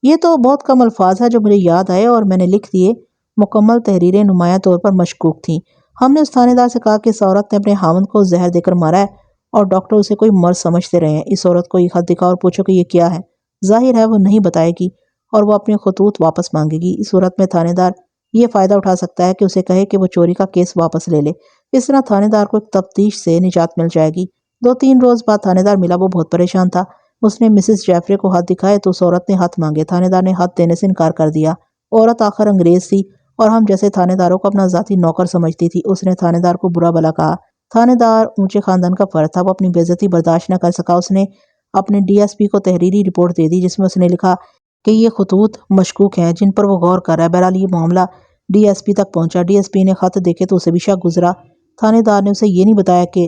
یہ تو بہت کم الفاظ ہے جو مجھے یاد آئے اور میں نے لکھ دیے۔ مکمل تحریریں نمایاں طور پر مشکوک تھیں۔ ہم نے اس تھانے دار سے کہا کہ اس عورت نے اپنے خامند کو زہر دے کر مارا ہے اور ڈاکٹر اسے کوئی مرض سمجھتے رہے ہیں۔ اس عورت کو یہ خط دکھاؤ اور پوچھو کہ یہ کیا ہے۔ ظاہر ہے وہ نہیں بتائے گی اور وہ اپنے خطوط واپس مانگے گی۔ اس صورت میں تھانے دار یہ فائدہ اٹھا سکتا ہے کہ اسے کہے کہ وہ چوری کا کیس واپس لے لے۔ اس طرح تھانے دار کو ایک تفتیش سے نجات مل جائے گی۔ 2-3 روز بعد تھانے دار ملا۔ وہ بہت پریشان تھا۔ اس نے مسز جیفرے کو ہاتھ دکھائے تو اس عورت نے ہاتھ مانگے۔ تھانے دار نے ہاتھ دینے سے انکار کر دیا۔ عورت آخر انگریز تھی اور ہم جیسے تھانے داروں کو اپنا ذاتی نوکر سمجھتی تھی۔ اس نے تھانے دار کو برا بھلا کہا۔ تھانے دار اونچے خاندان کا فرد تھا، وہ اپنی بے عزتی برداشت نہ کر سکا۔ اس نے اپنے ڈی ایس پی کو تحریری رپورٹ دے دی جس میں اس نے لکھا کہ یہ خطوط مشکوک ہیں جن پر وہ غور کر رہا ہے۔ بہرحال یہ معاملہ ڈی ایس پی تک پہنچا۔ ڈی ایس پی نے خط دیکھے تو اسے بھی شک گزرا۔ تھانے دار نے اسے یہ نہیں بتایا کہ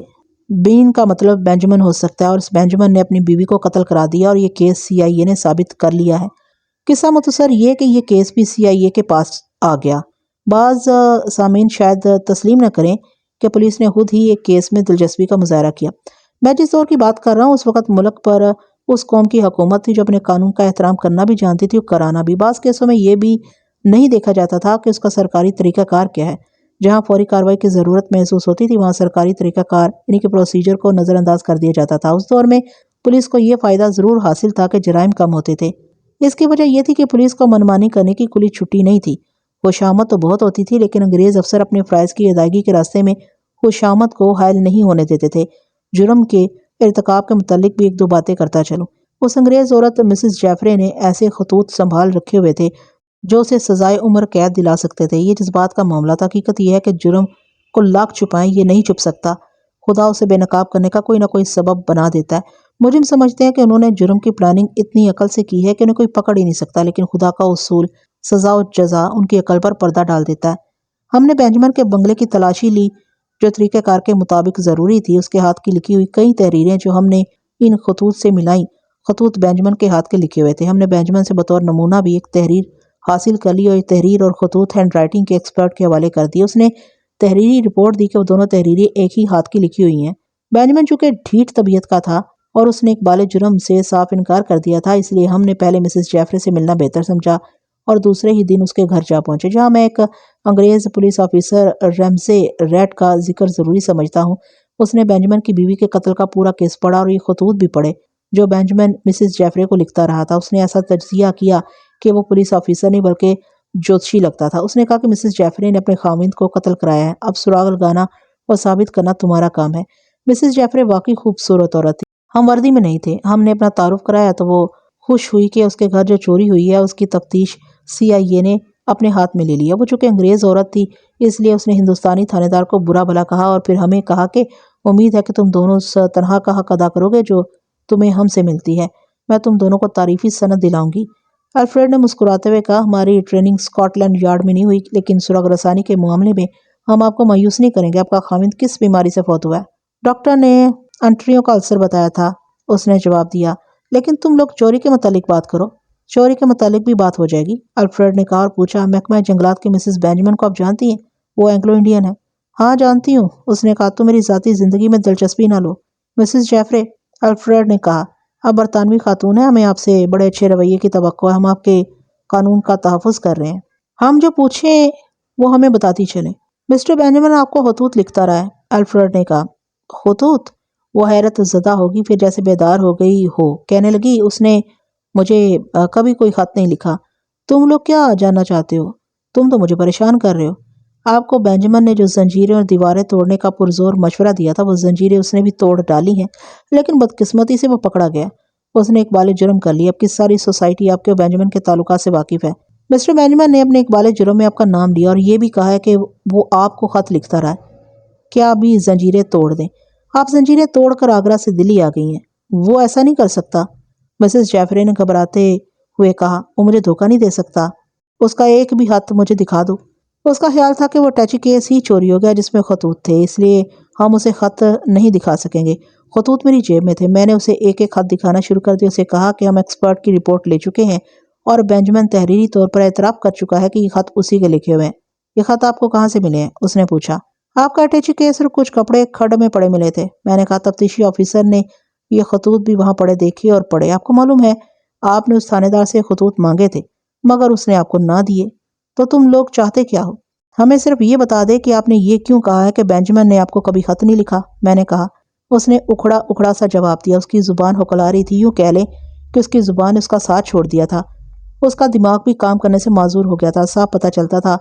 بین کا مطلب بینجامن ہو سکتا ہے اور اس بینجامن نے اپنی بیوی کو قتل کرا دیا اور یہ کیس سی آئی اے نے ثابت کر لیا ہے۔ قصہ مختصر یہ کہ یہ کیس بھی سی آئی اے کے پاس آ گیا۔ بعض سامعین شاید تسلیم نہ کریں کہ پولیس نے خود ہی ایک کیس میں دلچسپی کا مظاہرہ کیا۔ میں جس دور کی بات کر رہا ہوں اس وقت ملک پر اس قوم کی حکومت تھی جو اپنے قانون کا احترام کرنا بھی جانتی تھی اور کرانا بھی۔ بعض کیسوں میں یہ بھی نہیں دیکھا جاتا تھا کہ اس کا سرکاری طریقہ کار کیا ہے۔ جہاں فوری کارروائی کی ضرورت محسوس ہوتی تھی وہاں سرکاری طریقہ کار یعنی کہ پروسیجر کو نظر انداز کر دیا جاتا تھا۔ اس دور میں پولیس کو یہ فائدہ ضرور حاصل تھا کہ جرائم کم ہوتے تھے۔ اس کی وجہ یہ تھی کہ پولیس کو منمانی کرنے کی کھلی چھٹی نہیں تھی۔ خوشامد تو بہت ہوتی تھی لیکن انگریز افسر اپنے فرائض کی ادائیگی کے راستے میں خوشامد کو حائل نہیں ہونے دیتے تھے۔ جرم کے ارتکاب کے متعلق بھی ایک دو باتیں کرتا چلوں۔ اس انگریز عورت مسز جیفرے نے ایسے خطوط سنبھال رکھے ہوئے تھے جو اسے سزائے عمر قید دلا سکتے تھے۔ یہ جذبات کا معاملہ تھا۔ حقیقت یہ ہے کہ جرم کو لاکھ چھپائیں یہ نہیں چھپ سکتا۔ خدا اسے بے نقاب کرنے کا کوئی نہ کوئی سبب بنا دیتا ہے۔ مجرم سمجھتے ہیں کہ انہوں نے جرم کی پلاننگ اتنی عقل سے کی ہے کہ انہیں کوئی پکڑ ہی نہیں سکتا، لیکن خدا کا اصول سزا و جزا ان کی عقل پر پردہ ڈال دیتا ہے۔ ہم نے بینجامن کے بنگلے کی تلاشی لی جو طریقہ کار کے مطابق ضروری تھی۔ اس کے ہاتھ کی لکھی ہوئی کئی تحریریں جو ہم نے ان خطوط سے ملائیں خطوط بینجامن کے ہاتھ کے لکھے ہوئے تھے۔ ہم نے بینجامن سے بطور نمونہ بھی ایک تحریر حاصل کر لی اور یہ تحریر اور خطوط ہینڈ رائٹنگ کے ایکسپرٹ کے حوالے کر دی۔ اس نے تحریری رپورٹ دی کہ وہ دونوں تحریریں ایک ہی ہاتھ کی لکھی ہوئی ہیں۔ بینجامن چونکہ ڈھیٹ طبیعت کا تھا اور اس نے اقبال جرم سے صاف انکار کر دیا تھا، اس لیے ہم نے پہلے مسز جیفرے سے ملنا بہتر سمجھا اور دوسرے ہی دن اس کے گھر جا پہنچے جہاں میں ایک انگریز پولیس آفیسر ریمسے ریڈ کا ذکر ضروری سمجھتا ہوں۔ اس نے بینجامن کی بیوی کے قتل کا پورا کیس پڑھا اور یہ خطوط بھی پڑھے جو بینجامن مسز جیفرے کو لکھتا رہا تھا۔ اس نے ایسا تجزیہ کیا کہ وہ پولیس آفیسر نہیں بلکہ جوتشی لگتا تھا۔ اس نے کہا کہ مسز جیفرے نے اپنے خاوند کو قتل کرایا ہے، اب سراغ لگانا اور ثابت کرنا تمہارا کام ہے۔ مسز جیفرے واقعی خوبصورت عورت تھی۔ ہم وردی میں نہیں تھے۔ ہم نے اپنا تعارف کرایا تو وہ خوش ہوئی کہ اس کے گھر جو چوری ہوئی ہے اس کی تفتیش سی آئی اے نے اپنے ہاتھ میں لے لیا۔ وہ چونکہ انگریز عورت تھی اس لیے اس نے ہندوستانی تھانے دار کو برا بھلا کہا اور پھر ہمیں کہا کہ امید ہے کہ تم دونوں اس تنخواہ کا حق ادا کرو گے جو تمہیں ہم سے ملتی ہے۔ میں تم دونوں کو تعریفی سند دلاؤں گی۔ الفریڈ نے مسکراتے ہوئے کہا ہماری ٹریننگ اسکاٹ لینڈ یارڈ میں نہیں ہوئی لیکن سراغ رسانی کے معاملے میں ہم آپ کو مایوس نہیں کریں گے۔ آپ کا خاوند کس بیماری سے فوت ہوا ہے؟ ڈاکٹر نے انٹریوں کا السر بتایا تھا، اس نے جواب دیا۔ لیکن تم لوگ چوری کے متعلق بات کرو۔ چوری کے متعلق بھی بات ہو جائے گی، الفریڈ نے کہا اور پوچھا محکمہ جنگلات کی مسز بینجامن کو آپ جانتی ہیں؟ وہ اینگلو انڈین ہے۔ ہاں جانتی ہوں، اس نے کہا۔ تم میری ذاتی زندگی میں دلچسپی نہ لو مسز جیفرے، الفریڈ نے کہا۔ آپ برطانوی خاتون ہیں، ہمیں آپ سے بڑے اچھے رویے کی توقع ہے۔ ہم آپ کے قانون کا تحفظ کر رہے ہیں، ہم جو پوچھیں وہ ہمیں بتاتی چلیں۔ مسٹر بینجامن آپ کو خطوط لکھتا رہا ہے، الفریڈ نے کہا۔ خطوط؟ وہ حیرت زدہ ہوگی پھر جیسے بیدار ہو گئی ہو کہنے لگی اس نے مجھے کبھی کوئی خط نہیں لکھا۔ تم لوگ کیا جاننا چاہتے ہو؟ تم تو مجھے پریشان کر رہے ہو۔ آپ کو بینجامن نے جو زنجیریں اور دیواریں توڑنے کا پرزور مشورہ دیا تھا وہ زنجیریں اس نے بھی توڑ ڈالی ہیں لیکن بدقسمتی سے وہ پکڑا گیا۔ اس نے اقبال جرم کر لی۔ اب کی ساری سوسائٹی آپ کے اور بینجامن کے تعلقات سے واقف ہے۔ مسٹر بینجامن نے اپنے اقبال جرم میں آپ کا نام لیا اور یہ بھی کہا ہے کہ وہ آپ کو خط لکھتا رہا ہے۔ کیا ابھی زنجیریں توڑ دیں؟ آپ زنجیریں توڑ کر آگرہ سے دلی آ گئی ہیں۔ وہ ایسا نہیں کر سکتا، مسز جیفرے نے گھبراتے ہوئے کہا۔ وہ مجھے دھوکہ نہیں دے سکتا، اس کا ایک بھی ہاتھ مجھے دکھا دو۔ اس کا خیال تھا کہ وہ ٹیچی کیس ہی چوری ہو گیا جس میں خطوط تھے، اس لیے ہم اسے خط نہیں دکھا سکیں گے۔ خطوط میری جیب میں تھے، میں نے اسے ایک ایک خط دکھانا شروع کر دیا۔ اسے کہا کہ ہم ایکسپرٹ کی رپورٹ لے چکے ہیں اور بینجامن تحریری طور پر اعتراف کر چکا ہے کہ یہ خط اسی کے لکھے ہوئے ہیں۔ یہ خط آپ کو کہاں سے ملے ہیں؟ اس نے پوچھا۔ آپ کا اٹیچی کیس اور کچھ کپڑے کھڈ میں پڑے ملے تھے، میں نے کہا۔ تفتیشی آفیسر نے یہ خطوط بھی وہاں پڑے دیکھے اور پڑھے۔ آپ کو معلوم ہے آپ نے اس تھانے دار سے خطوط مانگے تھے مگر اس نے آپ کو نہ دیے، تو تم لوگ چاہتے کیا ہو؟ ہمیں صرف یہ بتا دے کہ آپ نے یہ کیوں کہا ہے کہ بینجامن نے آپ کو کبھی خط نہیں لکھا، میں نے کہا۔ اس نے اکھڑا اکھڑا سا جواب دیا۔ اس کی زبان ہوکلا رہی تھی، یوں کہہ لیں کہ اس کی زبان نے اس کا ساتھ چھوڑ دیا تھا۔ اس کا دماغ بھی کام کرنے سے معذور ہو گیا تھا۔ صاف پتہ چلتا تھا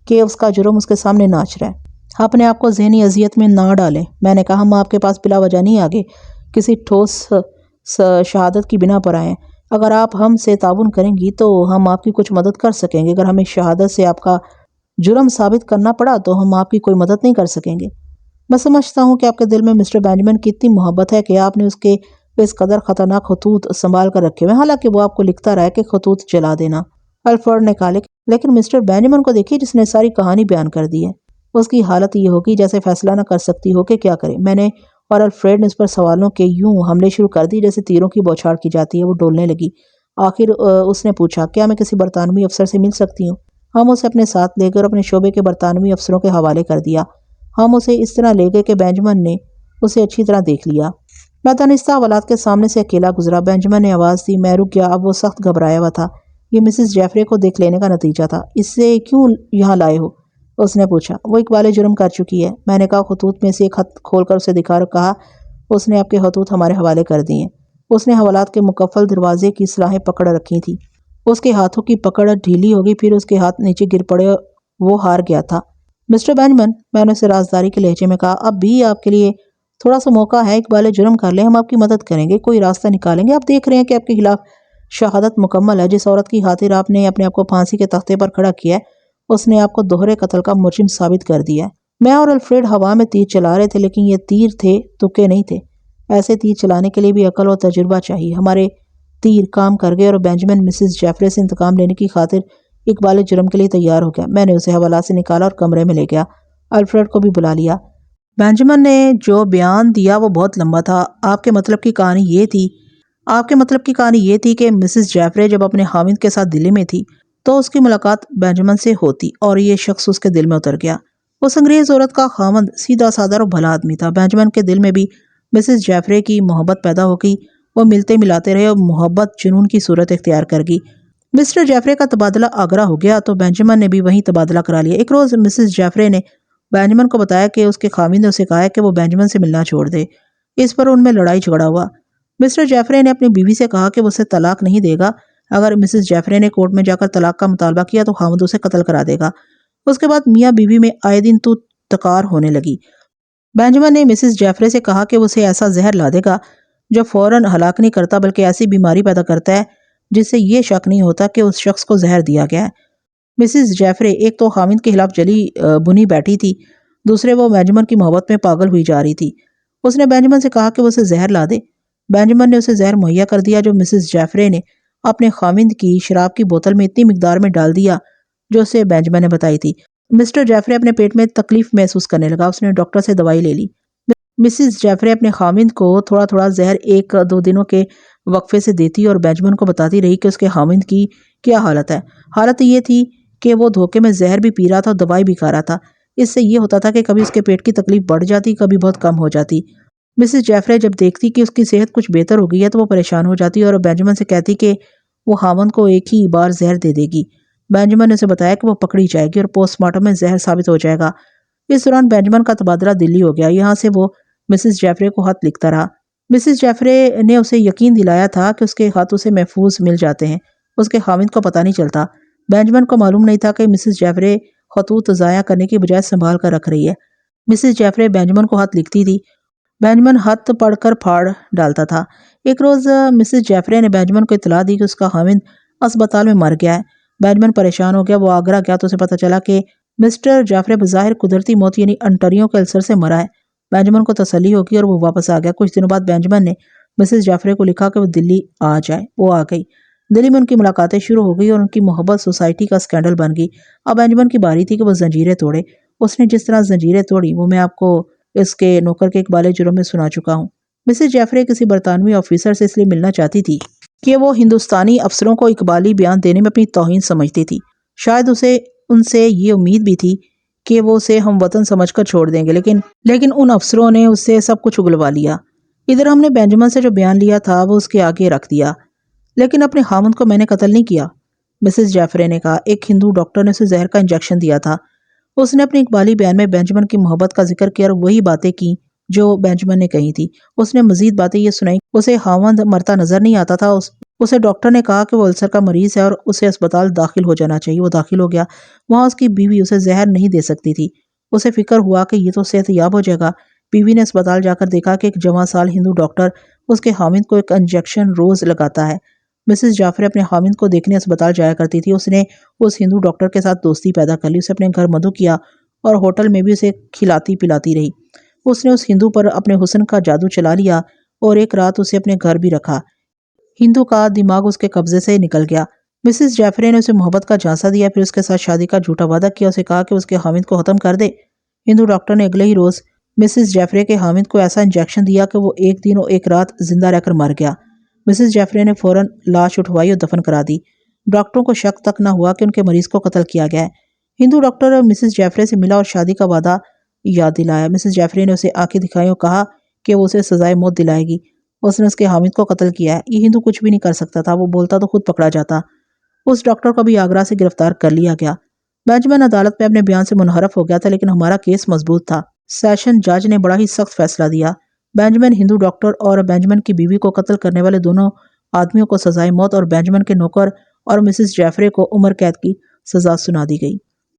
کہ اس کا جرم اس کے سامنے ناچ رہا ہے۔ اپنے آپ کو ذہنی اذیت میں نہ ڈالیں، میں نے کہا۔ ہم آپ کے پاس بلا وجہ نہیں آگے کسی ٹھوس شہادت کی بنا پر آئے ہیں۔ اگر آپ ہم سے تعاون کریں گی تو ہم آپ کی کچھ مدد کر سکیں گے۔ اگر ہمیں شہادت سے آپ کا جرم ثابت کرنا پڑا تو ہم آپ کی کوئی مدد نہیں کر سکیں گے۔ میں سمجھتا ہوں کہ آپ کے دل میں مسٹر بینجامن کی اتنی محبت ہے کہ آپ نے اس کے اس قدر خطرناک خطوط سنبھال کر رکھے ہوئے، حالانکہ وہ آپ کو لکھتا رہا ہے کہ خطوط جلا دینا۔ الفریڈ نے کہا لیکن مسٹر بینجمن کو دیکھیے جس نے ساری کہانی بیان کر دی ہے، اس کی حالت یہ ہوگی جیسے فیصلہ نہ کر سکتی ہو کہ کیا کرے۔ میں نے اور الفریڈ نے اس پر سوالوں کے یوں حملے شروع کر دی جیسے تیروں کی بوچھاڑ کی جاتی ہے۔ وہ ڈولنے لگی۔ آخر اس نے پوچھا، کیا میں کسی برطانوی افسر سے مل سکتی ہوں؟ ہم اسے اپنے ساتھ لے گئے اور اپنے شعبے کے برطانوی افسروں کے حوالے کر دیا۔ ہم اسے اس طرح لے گئے کہ بینجمن نے اسے اچھی طرح دیکھ لیا۔ میں دانستہ حوالات کے سامنے سے اکیلا گزرا۔ بینجمن نے آواز دی۔ میں رک گیا۔ اب وہ سخت گھبرایا ہوا تھا۔ یہ مسز جیفرے کو دیکھ لینے کا نتیجہ تھا۔ اسے کیوں یہاں لائے ہو؟ اس نے پوچھا۔ وہ اقبال جرم کر چکی ہے۔ میں نے کہا۔ خطوط میں سے ایک خط کھول کر اسے دکھا اور کہا، اس نے آپ کے خطوط ہمارے حوالے کر دیے ہیں۔ اس نے حوالات کے مقفل دروازے کی سلاخیں پکڑ رکھی تھیں۔ اس کے ہاتھوں کی پکڑ ڈھیلی ہو گئی، پھر اس کے ہاتھ نیچے گر پڑے۔ وہ ہار گیا تھا۔ مسٹر بینجمن، میں نے اسے رازداری کے لہجے میں کہا، اب بھی آپ کے لیے تھوڑا سا موقع ہے، اقبال جرم کر لیں، ہم آپ کی مدد کریں گے، کوئی راستہ نکالیں گے۔ آپ دیکھ رہے ہیں کہ آپ کے خلاف شہادت مکمل ہے۔ جس عورت کی خاطر آپ نے اپنے آپ کو پھانسی کے تختے پر کھڑا کیا ہے، اس نے آپ کو دوہرے قتل کا مجرم ثابت کر دیا ہے۔ میں اور الفریڈ ہوا میں تیر چلا رہے تھے، لیکن یہ تیر تھے، تکے نہیں تھے۔ ایسے تیر چلانے کے لیے بھی عقل اور تجربہ چاہیے۔ ہمارے تیر کام کر گئے اور بینجمن مسز جیفرے سے انتقام لینے کی خاطر اقبال جرم کے لیے تیار ہو گیا۔ میں نے اسے حوالات سے نکالا اور کمرے میں لے گیا۔ الفریڈ کو بھی بلا لیا۔ بینجمن نے جو بیان دیا وہ بہت لمبا تھا۔ آپ کے مطلب کی کہانی یہ تھی کہ مسز جیفرے جب اپنے خاوند کے ساتھ دلی میں تھی تو اس کی ملاقات بینجمن سے ہوتی اور یہ شخص اس کے دل میں اتر گیا۔ اس انگریز عورت کا خاوند سیدھا سادہ اور بھلا آدمی تھا۔ بینجمن کے دل میں بھی مسز جیفرے کی محبت پیدا ہو گئی۔ وہ ملتے ملاتے رہے اور محبت جنون کی صورت اختیار کر گئی۔ مسٹر جیفرے کا تبادلہ آگرہ ہو گیا تو بینجمن نے بھی وہیں تبادلہ کرا لیا۔ ایک روز مسز جیفرے نے بینجمن کو بتایا کہ اس کے خاوند نے اسے کہا ہے کہ وہ بینجمن سے ملنا چھوڑ دے۔ اس پر ان میں لڑائی جھگڑا ہوا۔ مسٹر جیفرے نے اپنی بیوی سے کہا کہ وہ اسے طلاق نہیں دے گا۔ اگر مسز جیفرے نے کورٹ میں جا کر طلاق کا مطالبہ کیا تو خاوند اسے قتل کرا دے گا۔ اس کے بعد میاں بیوی میں آئے دن تو تکرار ہونے لگی۔ بینجمن نے مسز جیفرے سے کہا کہ وہ اسے ایسا زہر لا دے گا جو فوراً ہلاک نہیں کرتا بلکہ ایسی بیماری پیدا کرتا ہے جس سے یہ شک نہیں ہوتا کہ اس شخص کو زہر دیا گیا ہے۔ مسز جیفرے ایک تو خاوند کے خلاف جلی بنی بیٹھی تھی، دوسرے وہ بینجمن کی محبت میں پاگل ہوئی جا رہی تھی۔ اس نے بینجمن سے کہا کہ وہ اسے زہر لا دے۔ بینجمن نے اسے زہر مہیا کر دیا جو مسز جیفرے نے اپنے خاوند کی شراب کی بوتل میں اتنی مقدار میں ڈال دیا جو اسے بینجمن نے بتائی تھی۔ مسٹر جیفرے اپنے پیٹ میں تکلیف محسوس کرنے لگا۔ اس نے ڈاکٹر سے دوائی لے لی۔ مسز جیفرے اپنے خاوند کو تھوڑا تھوڑا زہر 1-2 دنوں کے وقفے سے دیتی اور بینجمن کو بتاتی رہی کہ اس کے خاوند کی کیا حالت ہے۔ حالت یہ تھی کہ وہ دھوکے میں زہر بھی پی رہا تھا اور دوائی بھی کھا رہا تھا۔ اس سے یہ ہوتا تھا کہ کبھی اس کے پیٹ کی تکلیف بڑھ جاتی، کبھی بہت کم ہو جاتی۔ مسز جیفرے جب دیکھتی کہ اس کی صحت کچھ بہتر ہو گئی ہے تو وہ پریشان ہو جاتی اور بینجمن سے کہتی کہ وہ خاوند کو ایک ہی بار زہر دے دے گی۔ بینجمن نے اسے بتایا کہ وہ پکڑی جائے گی اور پوسٹ مارٹم میں زہر ثابت ہو جائے گا۔ اس دوران بینجمن کا تبادلہ دلی ہو گیا۔ یہاں سے وہ مسز جیفرے کو خط لکھتا رہا۔ مسز جیفرے نے اسے یقین دلایا تھا کہ اس کے خط اسے محفوظ مل جاتے ہیں، اس کے خاوند کو پتہ نہیں چلتا۔ بینجمن کو معلوم نہیں تھا کہ مسز جیفرے خطوط ضائع کرنے کی بجائے سنبھال کر رکھ رہی ہے۔ مسز جیفرے بینجمن کو خط لکھتی تھی، بینجمن خط پڑھ کر پھاڑ ڈالتا تھا۔ ایک روز مسز جیفرے نے بینجمن کو اطلاع دی کہ اس کا خاوند اسپتال میں مر گیا ہے۔ بینجمن پریشان ہو گیا۔ وہ آگرہ گیا تو اسے پتہ چلا کہ مسٹر جیفرے بظاہر قدرتی موت یعنی انٹریوں کے السر سے مرا ہے۔ بینجمن کو تسلی ہوگی اور وہ واپس آ گیا۔ کچھ دنوں بعد بینجمن نے مسز جیفرے کو لکھا کہ وہ دلی آ جائے۔ وہ آ گئی۔ دلی میں ان کی ملاقاتیں شروع ہو گئی اور ان کی محبت سوسائٹی کا سکینڈل بن گئی۔ اب بینجمن کی باری تھی کہ وہ زنجیریں توڑے۔ اس نے جس طرح زنجیریں توڑی وہ میں آپ کو اس کے نوکر کے اقبال جرم میں سنا چکا ہوں۔ مسز جیفرے کسی برطانوی آفیسر سے اس لیے ملنا چاہتی تھی کہ وہ ہندوستانی افسروں کو اقبالی بیان دینے میں اپنی توہین سمجھتی تھی۔ شاید اسے ان سے یہ امید بھی تھی کہ وہ اسے ہم وطن سمجھ کر چھوڑ دیں گے، لیکن ان افسروں نے اس سے سب کچھ اگلوا لیا۔ ادھر ہم نے بینجمن سے جو بیان لیا تھا وہ اس کے آگے رکھ دیا، لیکن اپنے خاوند کو میں نے قتل نہیں کیا، مسز جیفرے نے کہا۔ ایک ہندو ڈاکٹر نے اسے زہر کا انجیکشن دیا تھا۔ اس نے اپنے اقبالی بیان میں بینجمن کی محبت کا ذکر کیا اور وہی باتیں کی جو بینجمن نے کہی تھی۔ اس نے مزید باتیں یہ سنائی، اسے خاوند مرتا نظر نہیں آتا تھا۔ اسے ڈاکٹر نے کہا کہ وہ السر کا مریض ہے اور اسے اسپتال داخل ہو جانا چاہیے۔ وہ داخل ہو گیا۔ وہاں اس کی بیوی اسے زہر نہیں دے سکتی تھی۔ اسے فکر ہوا کہ یہ تو صحت یاب ہو جائے گا۔ بیوی نے اسپتال جا کر دیکھا کہ ایک جوان سال ہندو ڈاکٹر اس کے خاوند کو ایک انجیکشن روز لگاتا ہے۔ مسز جعفر اپنے خاوند کو دیکھنے اسپتال جایا کرتی تھی۔ اس نے اس ہندو ڈاکٹر کے ساتھ دوستی پیدا کر لی، اسے اپنے گھر مدعو کیا اور ہوٹل میں بھی اسے کھلاتی پلاتی رہی۔ اس نے اس ہندو پر اپنے حسن کا جادو چلا لیا اور ایک رات اسے اپنے گھر بھی رکھا۔ ہندو کا دماغ اس کے قبضے سے نکل گیا۔ مسز جیفری نے اسے محبت کا جھانسا دیا، پھر اس کے ساتھ شادی کا جھوٹا وعدہ کیا، اسے کہا کہ اس کے خاوند کو ختم کر دے۔ ہندو ڈاکٹر نے اگلے ہی روز مسز جیفری کے خاوند کو ایسا انجیکشن دیا کہ وہ ایک دن اور ایک رات زندہ رہ کر مر گیا۔ مسز جیفری نے فوراً لاش اٹھوائی اور دفن کرا دی۔ ڈاکٹروں کو شک تک نہ ہوا کہ ان کے مریض کو قتل کیا گیا ہے۔ ہندو ڈاکٹر مسز جیفری سے ملا اور شادی کا وعدہ یاد دلایا۔ مسز جیفری نے اسے آنکھیں دکھائیں اور کہا کہ وہ اسے سزائے موت دلائے گی۔ اس نے اس کے خاوند کو قتل کیا ہے۔ یہ ہندو کچھ بھی نہیں کر سکتا تھا، وہ بولتا تو خود پکڑا جاتا۔ اس ڈاکٹر کو بھی آگرہ سے گرفتار کر لیا گیا۔ بینجمن عدالت میں اپنے بیان سے منحرف ہو گیا تھا، لیکن ہمارا کیس مضبوط تھا۔ سیشن جج نے بڑا ہی سخت فیصلہ دیا۔ بینجمن ہندو ڈاکٹر اور بینجمن کی بیوی کو قتل کرنے والے دونوں آدمیوں کو سزائے موت اور بینجمن کے نوکر اور مسز جیفری کو عمر قید کی سزا سنا دی گئی۔